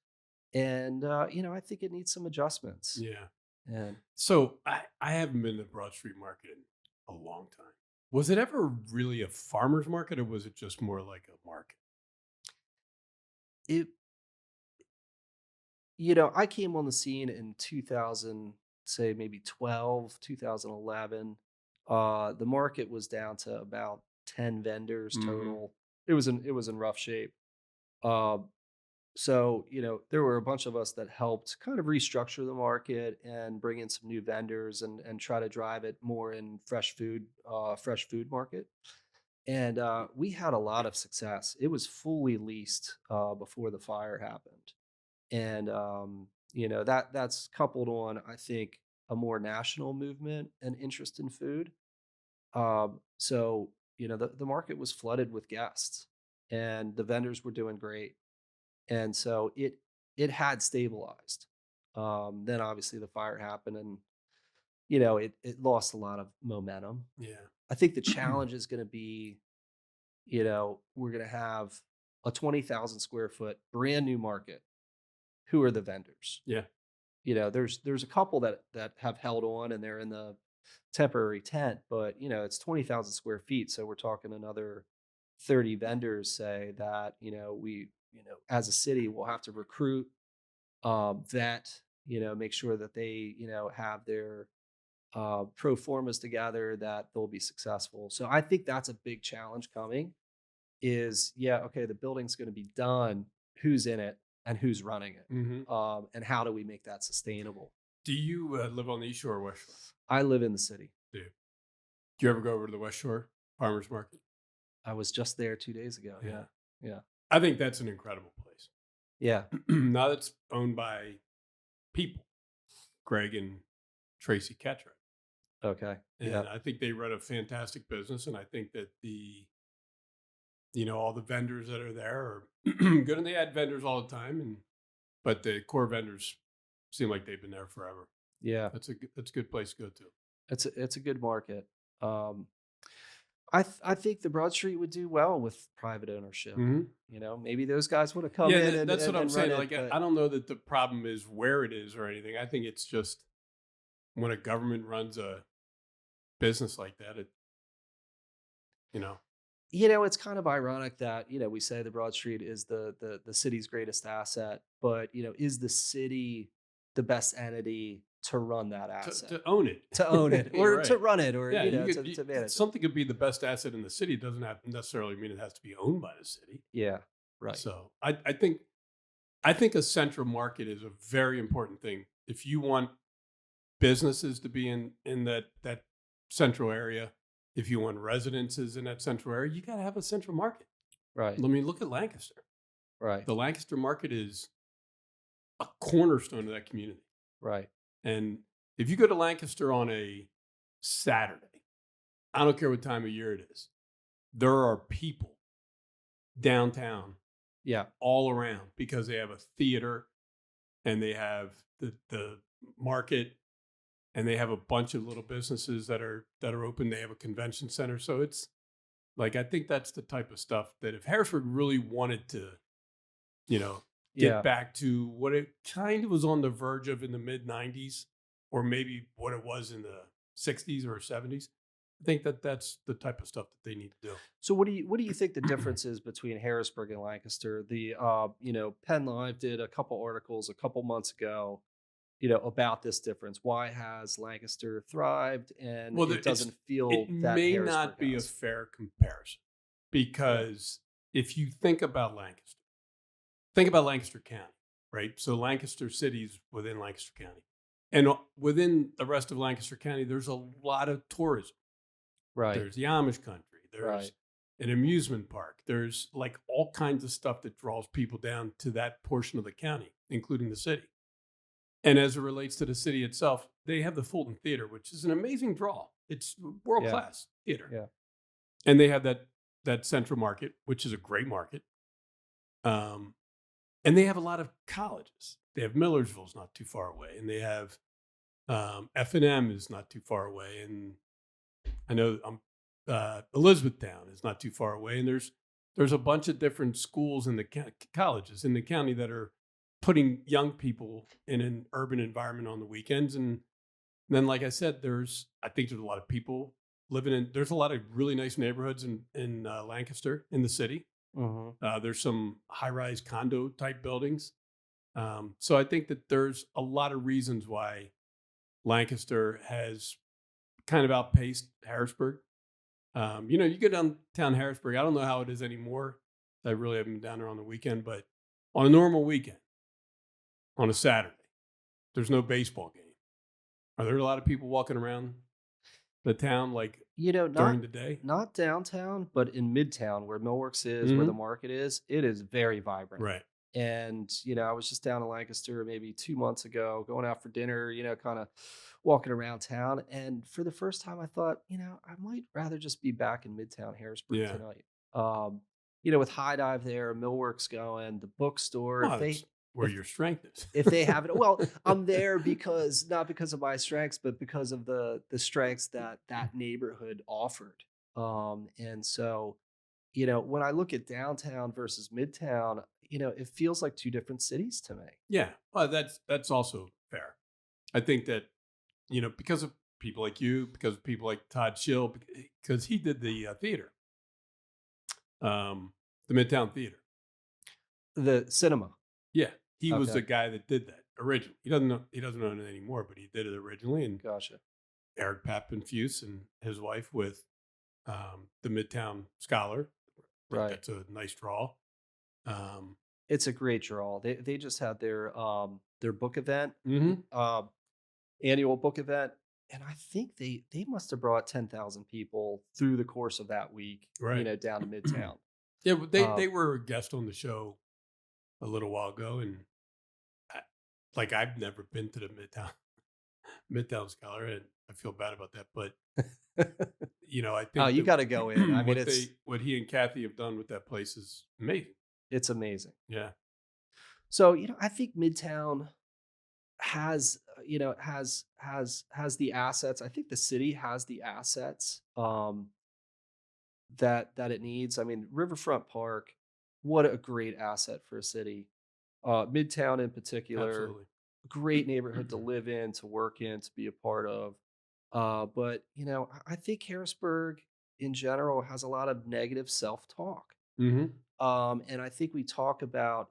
Speaker 3: and I think it needs some adjustments.
Speaker 2: Yeah.
Speaker 3: And
Speaker 2: So I haven't been to Broad Street Market in a long time. Was it ever really a farmer's market or was it just more like a market?
Speaker 3: it, I came on the scene in 2000, say maybe 12, 2011. The market was down to about 10 vendors
Speaker 2: Hmm.
Speaker 3: total. It was in rough shape. Um, So, there were a bunch of us that helped kind of restructure the market and bring in some new vendors and try to drive it more in fresh food market. And we had a lot of success. It was fully leased before the fire happened. And that's coupled on, I think, a more national movement and interest in food. So, the market was flooded with guests and the vendors were doing great, and so it had stabilized. Then obviously the fire happened, and it lost a lot of momentum.
Speaker 2: Yeah.
Speaker 3: I think the challenge is going to be, we're going to have a 20,000 square foot brand new market. Who are the vendors?
Speaker 2: Yeah.
Speaker 3: There's a couple that have held on and they're in the temporary tent, but it's 20,000 square feet. So we're talking another 30 vendors, say, that, we, as a city will have to recruit, vet, make sure that they, have their pro formas together, that they'll be successful. So I think that's a big challenge coming is, okay, the building's going to be done. Who's in it and who's running it? And how do we make that sustainable?
Speaker 2: Do you live on the East Shore or West Shore?
Speaker 3: I live in the city.
Speaker 2: Do you ever go over to the West Shore Farmers Market?
Speaker 3: I was just there 2 days ago. Yeah.
Speaker 2: I think that's an incredible place.
Speaker 3: Yeah.
Speaker 2: Now it's owned by people, Greg and Tracy Ketra.
Speaker 3: Okay.
Speaker 2: And I think they run a fantastic business. And I think that all the vendors that are there are good, and they add vendors all the time. But the core vendors seem like they've been there forever.
Speaker 3: Yeah.
Speaker 2: That's a good place to go to.
Speaker 3: It's a good market. I think the Broad Street would do well with private ownership. Maybe those guys would have come in. And
Speaker 2: that's what I'm saying.
Speaker 3: It,
Speaker 2: I don't know that the problem is where it is or anything. I think it's just when a government runs a business like that,
Speaker 3: it's kind of ironic that, we say the Broad Street is the city's greatest asset, but, is the city the best entity to run that asset?
Speaker 2: To own it.
Speaker 3: To own it, or
Speaker 2: right.
Speaker 3: to run it, or,
Speaker 2: to
Speaker 3: manage it.
Speaker 2: Something could be the best asset in the city. It doesn't have to necessarily mean it has to be owned by the city.
Speaker 3: Yeah, right.
Speaker 2: So I think a central market is a very important thing. If you want businesses to be in that central area, if you want residences in that central area, you got to have a central market.
Speaker 3: Right.
Speaker 2: Let me look at Lancaster.
Speaker 3: Right.
Speaker 2: The Lancaster market is a cornerstone of that community.
Speaker 3: Right.
Speaker 2: And if you go to Lancaster on a Saturday, I don't care what time of year it is, there are people downtown, all around, because they have a theater and they have the market and they have a bunch of little businesses that are open. They have a convention center. So it's like, I think that's the type of stuff that if Harrisburg really wanted to, get back to what it kind of was on the verge of in the mid 90s, or maybe what it was in the 60s or 70s, I think that's the type of stuff that they need to do.
Speaker 3: So what do you think the difference is between Harrisburg and Lancaster? The Penn Live did a couple articles a couple months ago, about this difference. Why has Lancaster thrived and it doesn't feel that
Speaker 2: may
Speaker 3: Harrisburg
Speaker 2: not be
Speaker 3: has?
Speaker 2: a fair comparison, because if you think about Lancaster County, right? So Lancaster City's within Lancaster County. And within the rest of Lancaster County, there's a lot of tourism.
Speaker 3: Right.
Speaker 2: There's the Amish country. There's an amusement park. There's like all kinds of stuff that draws people down to that portion of the county, including the city. And as it relates to the city itself, they have the Fulton Theater, which is an amazing draw. It's world-class theater.
Speaker 3: Yeah.
Speaker 2: And they have that central market, which is a great market. And they have a lot of colleges. They have Millersville's not too far away, and they have F&M is not too far away, and I know Elizabethtown is not too far away, and there's a bunch of different schools in the colleges in the county that are putting young people in an urban environment on the weekends. And then, like I said, I think there's a lot of people living in. There's a lot of really nice neighborhoods in Lancaster, in the city. There's some high-rise condo type buildings. So I think that there's a lot of reasons why Lancaster has kind of outpaced Harrisburg. You go downtown Harrisburg. I don't know how it is anymore. I really haven't been down there on the weekend, but on a normal weekend, on a Saturday, there's no baseball game. Are there a lot of people walking around the town during the day?
Speaker 3: Not downtown, but in Midtown, where Millworks is, where the market is, it is very vibrant.
Speaker 2: Right.
Speaker 3: And, I was just down in Lancaster maybe 2 months ago, going out for dinner, kind of walking around town. And for the first time, I thought, I might rather just be back in Midtown Harrisburg tonight. With High Dive there, Millworks going, the bookstore.
Speaker 2: where your strength is.
Speaker 3: If they have it, well, I'm there because not because of my strengths, but because of the strengths that that neighborhood offered. And so, when I look at downtown versus midtown, it feels like two different cities to me.
Speaker 2: Yeah, well, that's also fair. I think that because of people like you, because of people like Todd Schill, because he did the theater, the Midtown Theater.
Speaker 3: The cinema.
Speaker 2: Yeah, he was
Speaker 3: Okay.
Speaker 2: the guy that did that originally. He doesn't own it anymore, but he did it originally. And
Speaker 3: Gotcha.
Speaker 2: Eric Pappenfuse and his wife with the Midtown Scholar. I think
Speaker 3: Right.
Speaker 2: that's a nice draw.
Speaker 3: It's a great draw. They just had their book event,
Speaker 2: Mhm.
Speaker 3: annual book event, and I think they must have brought 10,000 people through the course of that week,
Speaker 2: Right.
Speaker 3: down to Midtown.
Speaker 2: Yeah, but they were a guest on the show a little while ago, and I've never been to the Midtown Scholar, and I feel bad about that. But I
Speaker 3: Oh,
Speaker 2: think
Speaker 3: you got to go in. I mean,
Speaker 2: what he and Kathy have done with that place is amazing.
Speaker 3: it's amazing.
Speaker 2: Yeah.
Speaker 3: So, I think Midtown has the assets. I think the city has the assets that it needs. I mean, Riverfront Park, what a great asset for a city. Midtown in particular,
Speaker 2: Absolutely.
Speaker 3: great neighborhood to live in, to work in, to be a part of. But I think Harrisburg in general has a lot of negative self-talk.
Speaker 2: Mm-hmm.
Speaker 3: And I think we talk about,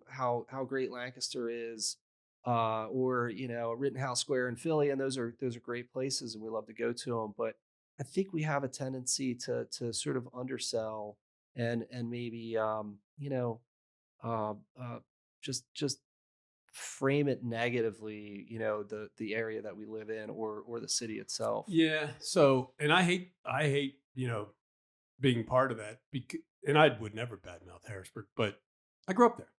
Speaker 3: how great Lancaster is, or Rittenhouse Square in Philly, and those are great places, and we love to go to them. But I think we have a tendency to sort of undersell and maybe uh, uh, just frame it negatively, the area that we live in or the city itself.
Speaker 2: Yeah. So, and I hate being part of that and I would never badmouth Harrisburg, but I grew up there.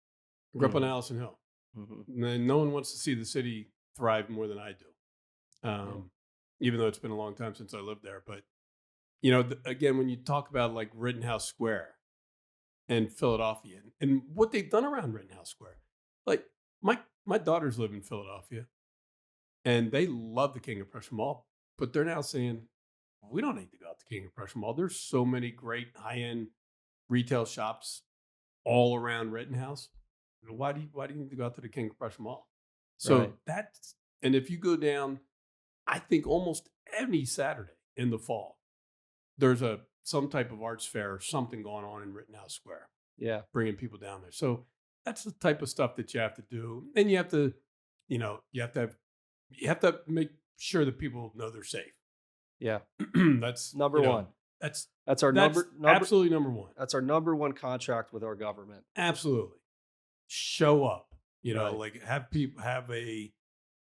Speaker 2: I grew up on Allison Hill.
Speaker 3: Mm-hmm.
Speaker 2: And no one wants to see the city thrive more than I do. Even though it's been a long time since I lived there. But, again, when you talk about like Rittenhouse Square and Philadelphia and what they've done around Rittenhouse Square, like my daughters live in Philadelphia and they love the King of Prussia Mall, but they're now saying, we don't need to go out to King of Prussia Mall. There's so many great high-end retail shops all around Rittenhouse. Why do you need to go out to the King of Prussia Mall? So
Speaker 3: Right.
Speaker 2: and if you go down, I think almost any Saturday in the fall, there's some type of arts fair or something going on in Rittenhouse Square,
Speaker 3: Yeah.
Speaker 2: bringing people down there. So that's the type of stuff that you have to do. And you have to, you have to make sure that people know they're safe.
Speaker 3: Yeah.
Speaker 2: That's
Speaker 3: Number one.
Speaker 2: That's
Speaker 3: our number
Speaker 2: absolutely number one.
Speaker 3: That's our number one contract with our government.
Speaker 2: Absolutely. Show up,
Speaker 3: Right.
Speaker 2: like have people have a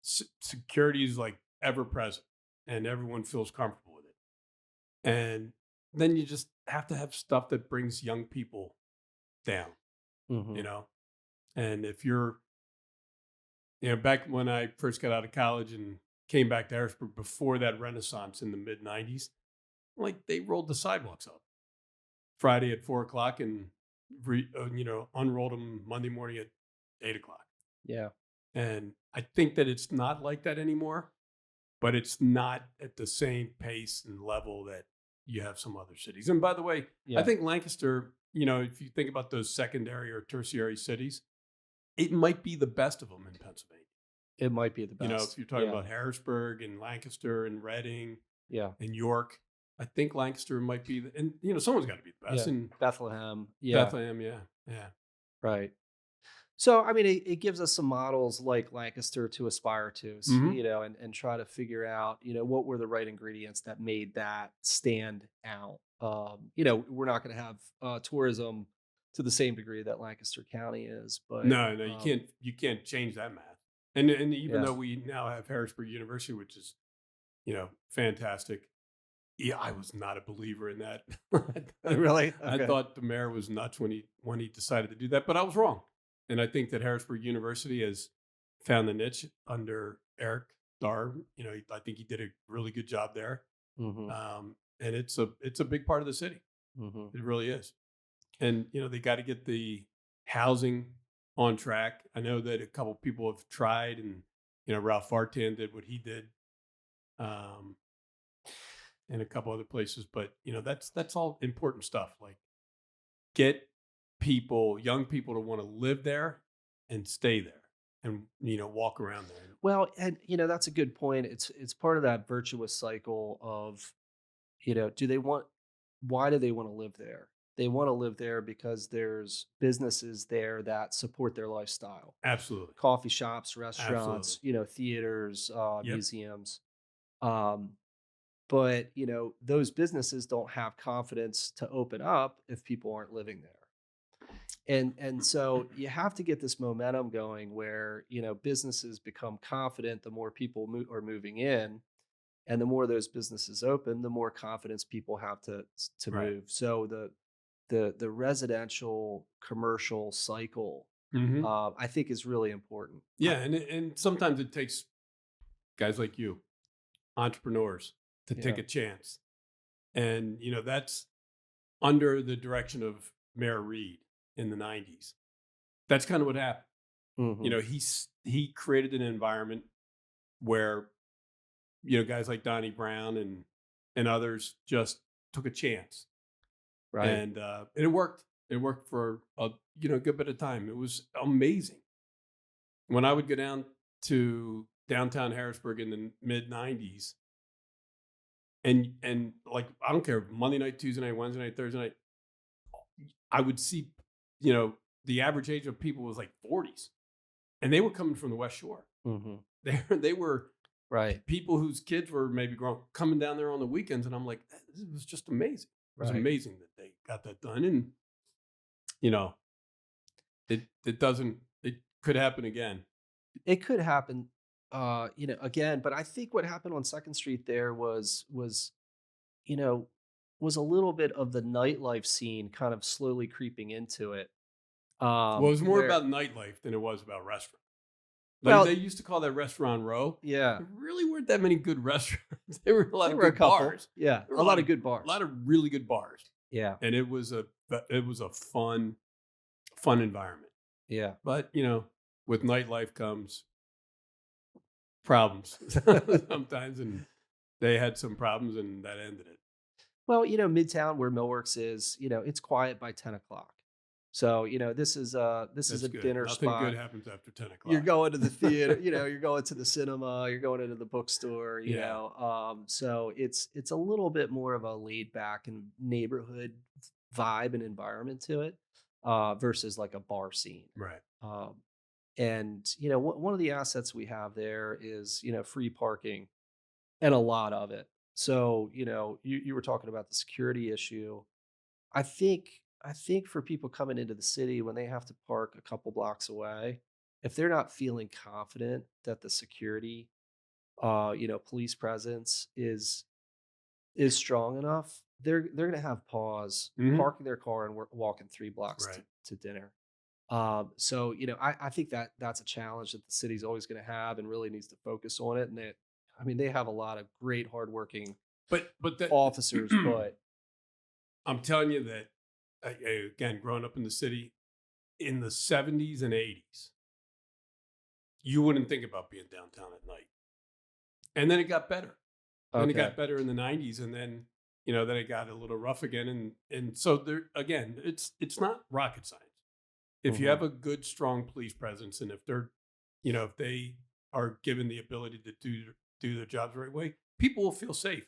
Speaker 2: security is like ever present and everyone feels comfortable with it. And then you just have to have stuff that brings young people down,
Speaker 3: Mm-hmm.
Speaker 2: And if you're, back when I first got out of college and came back to Harrisburg before that Renaissance in the mid 90s, like they rolled the sidewalks up Friday at 4:00 and unrolled them Monday morning at 8:00.
Speaker 3: Yeah.
Speaker 2: And I think that it's not like that anymore, but it's not at the same pace and level that you have some other cities. And by the way,
Speaker 3: Yeah.
Speaker 2: I think Lancaster, if you think about those secondary or tertiary cities, it might be the best of them in Pennsylvania.
Speaker 3: It might be the best.
Speaker 2: If you're talking about Harrisburg and Lancaster and Reading
Speaker 3: Yeah.
Speaker 2: and York, I think Lancaster might be, and someone's got to be the best.
Speaker 3: Yeah.
Speaker 2: And
Speaker 3: Bethlehem. Yeah.
Speaker 2: Bethlehem, yeah.
Speaker 3: Right. So, I mean, it gives us some models like Lancaster to aspire to,
Speaker 2: Mhm.
Speaker 3: and try to figure out, what were the right ingredients that made that stand out. We're not going to have tourism to the same degree that Lancaster County is, but
Speaker 2: No, you can't change that math. And even
Speaker 3: Yeah.
Speaker 2: though we now have Harrisburg University, which is, fantastic. Yeah, I was not a believer in that.
Speaker 3: Really?
Speaker 2: I
Speaker 3: Okay.
Speaker 2: thought the mayor was nuts when he decided to do that, but I was wrong. And I think that Harrisburg University has found the niche under Eric Dar. I think he did a really good job there.
Speaker 3: Mm-hmm.
Speaker 2: And it's a big part of the city.
Speaker 3: Mm-hmm.
Speaker 2: It really is. And they got to get the housing on track. I know that a couple people have tried, and Ralph Vartan did what he did, um, and a couple other places. But that's all important stuff. Like, get young people, to want to live there and stay there, and walk around there.
Speaker 3: Well, and that's a good point. It's part of that virtuous cycle of, do they want why do they want to live there? They want to live there because there's businesses there that support their lifestyle.
Speaker 2: Absolutely.
Speaker 3: Coffee shops,
Speaker 2: Absolutely.
Speaker 3: restaurants, theaters,
Speaker 2: Yep.
Speaker 3: museums. Um, but those businesses don't have confidence to open up if people aren't living there. And so you have to get this momentum going where businesses become confident the more people are moving in, and the more those businesses open, the more confidence people have to
Speaker 2: Right.
Speaker 3: move. So the residential commercial cycle,
Speaker 2: Mhm.
Speaker 3: I think, is really important.
Speaker 2: Yeah, and sometimes it takes guys like you, entrepreneurs, to take
Speaker 3: Yeah.
Speaker 2: a chance, and that's under the direction of Mayor Reed in the '90s. That's kind of what happened.
Speaker 3: Mhm.
Speaker 2: He created an environment where guys like Donnie Brown and others just took a chance,
Speaker 3: Right.
Speaker 2: and it worked. It worked for a good bit of time. It was amazing. When I would go down to downtown Harrisburg in the mid '90s, and like, I don't care, Monday night, Tuesday night, Wednesday night, Thursday night, I would see, the average age of people was like 40s, and they were coming from the West Shore.
Speaker 3: Mhm.
Speaker 2: They were
Speaker 3: Right.
Speaker 2: people whose kids were maybe grown coming down there on the weekends, and I'm like, this was just amazing. It was
Speaker 3: Right.
Speaker 2: amazing that they got that done, and you know, it doesn't. It could happen again.
Speaker 3: It could happen, again, but I think what happened on Second Street there you know, was a little bit of the nightlife scene kind of slowly creeping into it.
Speaker 2: Well, it was more
Speaker 3: Where
Speaker 2: about nightlife than it was about restaurants. Like, they
Speaker 3: Well,
Speaker 2: used to call that Restaurant Row.
Speaker 3: yeah,
Speaker 2: There really weren't that many good restaurants. There were a lot
Speaker 3: there
Speaker 2: of
Speaker 3: were a
Speaker 2: good
Speaker 3: couple.
Speaker 2: bars.
Speaker 3: Yeah,
Speaker 2: There were
Speaker 3: a lot of good
Speaker 2: a
Speaker 3: bars.
Speaker 2: lot of really good bars,
Speaker 3: Yeah,
Speaker 2: and it was a fun environment.
Speaker 3: yeah.
Speaker 2: But with nightlife comes problems sometimes, and they had some problems, and that ended it.
Speaker 3: Well, Midtown where Millworks is, it's quiet by 10 o'clock. So, this is
Speaker 2: That's
Speaker 3: a
Speaker 2: good.
Speaker 3: dinner
Speaker 2: Nothing good
Speaker 3: spot.
Speaker 2: happens after 10
Speaker 3: You're
Speaker 2: o'clock.
Speaker 3: going to the theater, you're going to the cinema, you're going into the bookstore,
Speaker 2: Yeah.
Speaker 3: so it's a little bit more of a laid back and neighborhood vibe and environment to it, versus like a bar scene.
Speaker 2: Right.
Speaker 3: Um, and one of the assets we have there is free parking, and a lot of it. So you were talking about the security issue. I think for people coming into the city when they have to park a couple blocks away, if they're not feeling confident that the security, police presence is strong enough, they're gonna have pause
Speaker 2: Hmm.
Speaker 3: parking their car and walking 3 blocks
Speaker 2: Right.
Speaker 3: to dinner. So I think that's a challenge that the city's always going to have and really needs to focus on it. And they have a lot of great hardworking
Speaker 2: But that
Speaker 3: officers, but
Speaker 2: I'm telling you that, again, growing up in the city in the '70s and '80s, you wouldn't think about being downtown at night. And then it got better. Then it
Speaker 3: okay.
Speaker 2: got better in the '90s, and then then it got a little rough again. And so there again, it's not rocket science. If you
Speaker 3: Mhm.
Speaker 2: have a good, strong police presence, and if they're, if they are given the ability to do their jobs the right way, people will feel safe.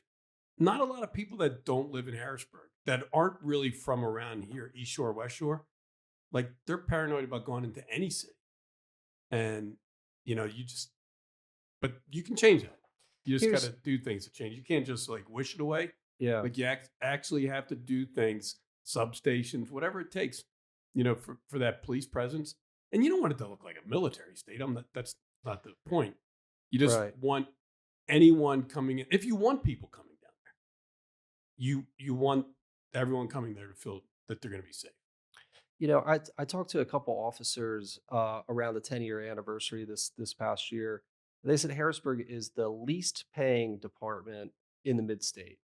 Speaker 2: Not a lot of people that don't live in Harrisburg, that aren't really from around here, East Shore, West Shore, like, they're paranoid about going into any city. And you just, but you can change that. You just got
Speaker 3: Here's
Speaker 2: to do things to change. You can't just like wish it away.
Speaker 3: Yeah.
Speaker 2: Like, you actually have to do things, substations, whatever it takes, for that police presence. And you don't want it to look like a military state. That's not the point. You just
Speaker 3: Right.
Speaker 2: want anyone coming in. If you want people coming down there, you want everyone coming there to feel that they're going to be safe.
Speaker 3: I talked to a couple officers around the 10-year anniversary this past year. They said Harrisburg is the least paying department in the mid-state.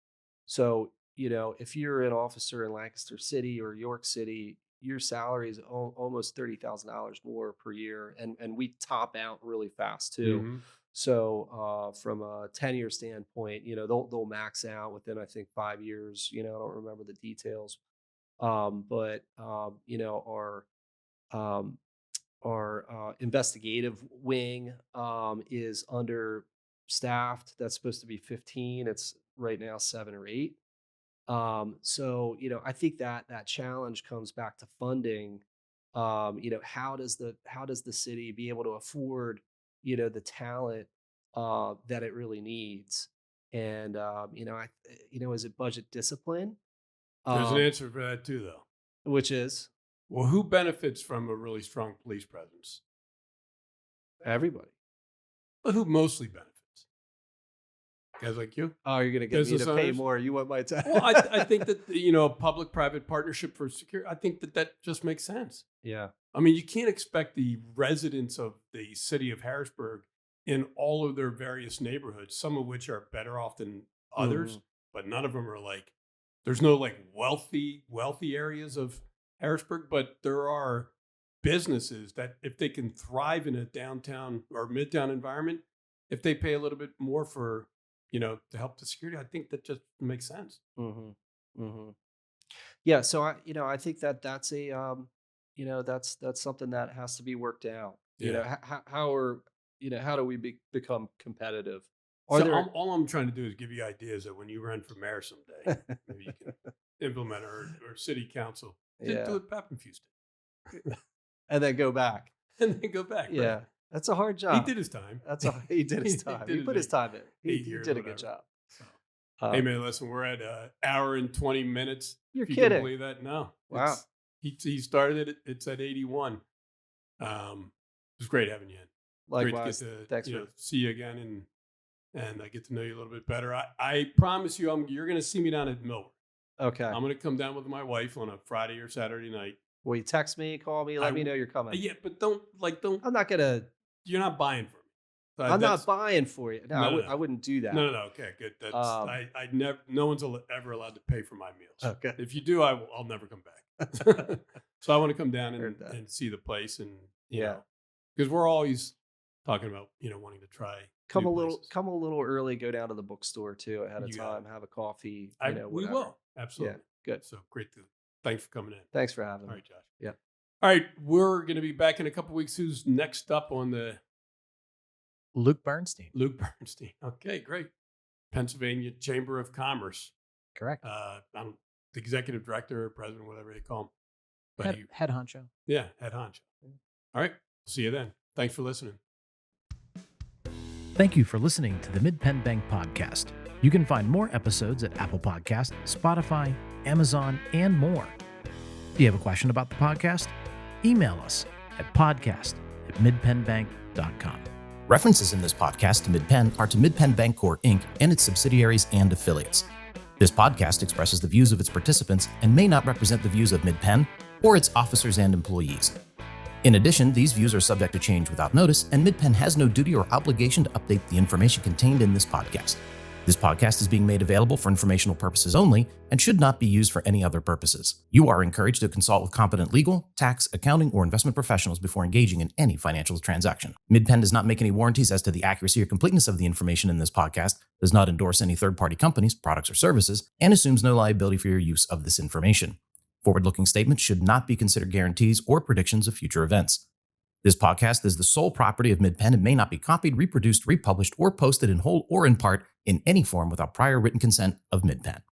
Speaker 3: So, if you're an officer in Lancaster City or York City, your salary is almost $30,000 more per year, and we top out really fast too.
Speaker 2: Mhm.
Speaker 3: So from a 10-year standpoint, they'll max out within, I think, 5 years. I don't remember the details, but um, our investigative wing is understaffed. That's supposed to be 15. It's right now 7 or 8. So I think that challenge comes back to funding. How does the city be able to afford the talent that it really needs? And is it budget discipline?
Speaker 2: There's an
Speaker 3: Um,
Speaker 2: answer for that too, though.
Speaker 3: which is
Speaker 2: Well, who benefits from a really strong police presence?
Speaker 3: everybody.
Speaker 2: But who mostly benefits? Guys like you?
Speaker 3: Oh, you're gonna get me
Speaker 2: Business
Speaker 3: to pay
Speaker 2: owners?
Speaker 3: more. You want my time?
Speaker 2: Well, I think that, a public-private partnership for security, I think that just makes sense.
Speaker 3: Yeah.
Speaker 2: I mean, you can't expect the residents of the city of Harrisburg in all of their various neighborhoods, some of which are better off than others, but none of them are like, there's no like wealthy areas of Harrisburg, but there are businesses that if they can thrive in a downtown or midtown environment, if they pay a little bit more for, to help the security, I think that just makes sense.
Speaker 3: Mm-hmm. Mm-hmm. Yeah. So I think that's that's something that has to be worked out.
Speaker 2: Yeah.
Speaker 3: How do we become competitive?
Speaker 2: So all I'm trying to do is give you ideas that when you run for mayor someday, maybe you can implement or city council.
Speaker 3: Yeah.
Speaker 2: Do it Pappenfused
Speaker 3: And then go back.
Speaker 2: and then go back.
Speaker 3: Yeah.
Speaker 2: Right?
Speaker 3: That's a hard job.
Speaker 2: He did his time.
Speaker 3: He did his time. He put his time in. He
Speaker 2: 8 years
Speaker 3: did
Speaker 2: or
Speaker 3: a good
Speaker 2: whatever.
Speaker 3: job.
Speaker 2: So, hey man, listen, we're at an hour and 20 minutes.
Speaker 3: You're
Speaker 2: If you
Speaker 3: kidding.
Speaker 2: can believe that? No.
Speaker 3: Wow.
Speaker 2: He started it. It's at 81. It was great having you in.
Speaker 3: Likewise.
Speaker 2: Great to get
Speaker 3: Thanks
Speaker 2: to
Speaker 3: for
Speaker 2: see you again and I get to know you a little bit better. I promise you, you're going to see me down at Millward.
Speaker 3: Okay.
Speaker 2: I'm going to come down with my wife on a Friday or Saturday night.
Speaker 3: Will you text me, call me, let me know you're coming?
Speaker 2: Yeah, but don't.
Speaker 3: I'm not gonna.
Speaker 2: You're not buying for me.
Speaker 3: I'm not buying for you. No,
Speaker 2: No.
Speaker 3: I wouldn't do that.
Speaker 2: No. Okay, good. That's I never. No one's ever allowed to pay for my meals.
Speaker 3: Okay.
Speaker 2: If you do, I'll never come back. So I want to come down and see the place and because we're always talking about wanting to try.
Speaker 3: Come a
Speaker 2: places.
Speaker 3: little early. Go down to the bookstore too ahead of
Speaker 2: You got
Speaker 3: time. Have a coffee.
Speaker 2: we
Speaker 3: whatever.
Speaker 2: will absolutely.
Speaker 3: Yeah, good.
Speaker 2: So great thanks for coming in.
Speaker 3: Thanks for having
Speaker 2: All
Speaker 3: me.
Speaker 2: right, Josh.
Speaker 3: Yeah.
Speaker 2: All right, we're going to be back in a couple weeks. Who's next up on the
Speaker 1: Luke Bernstein.
Speaker 2: Luke Bernstein? Okay, great. Pennsylvania Chamber of Commerce.
Speaker 1: Correct.
Speaker 2: I'm the executive director or president, whatever they call him. But
Speaker 1: Head honcho.
Speaker 2: yeah, head honcho. All right, see you then. Thanks for listening.
Speaker 1: Thank you for listening to the Mid-Penn Bank Podcast. You can find more episodes at Apple Podcast, Spotify, Amazon, and more. If you have a question about the podcast, email us at podcast@midpennbank.com. References in this podcast to Mid-Penn are to Mid-Penn Bancorp, Inc. and its subsidiaries and affiliates. This podcast expresses the views of its participants and may not represent the views of Mid-Penn or its officers and employees. In addition, these views are subject to change without notice, and Mid-Penn has no duty or obligation to update the information contained in this podcast. This podcast is being made available for informational purposes only and should not be used for any other purposes. You are encouraged to consult with competent legal, tax, accounting, or investment professionals before engaging in any financial transaction. Mid-Penn does not make any warranties as to the accuracy or completeness of the information in this podcast, does not endorse any third-party companies, products, or services, and assumes no liability for your use of this information. Forward-looking statements should not be considered guarantees or predictions of future events. This podcast is the sole property of Mid-Penn and may not be copied, reproduced, republished, or posted in whole or in part in any form without prior written consent of Mid-Penn.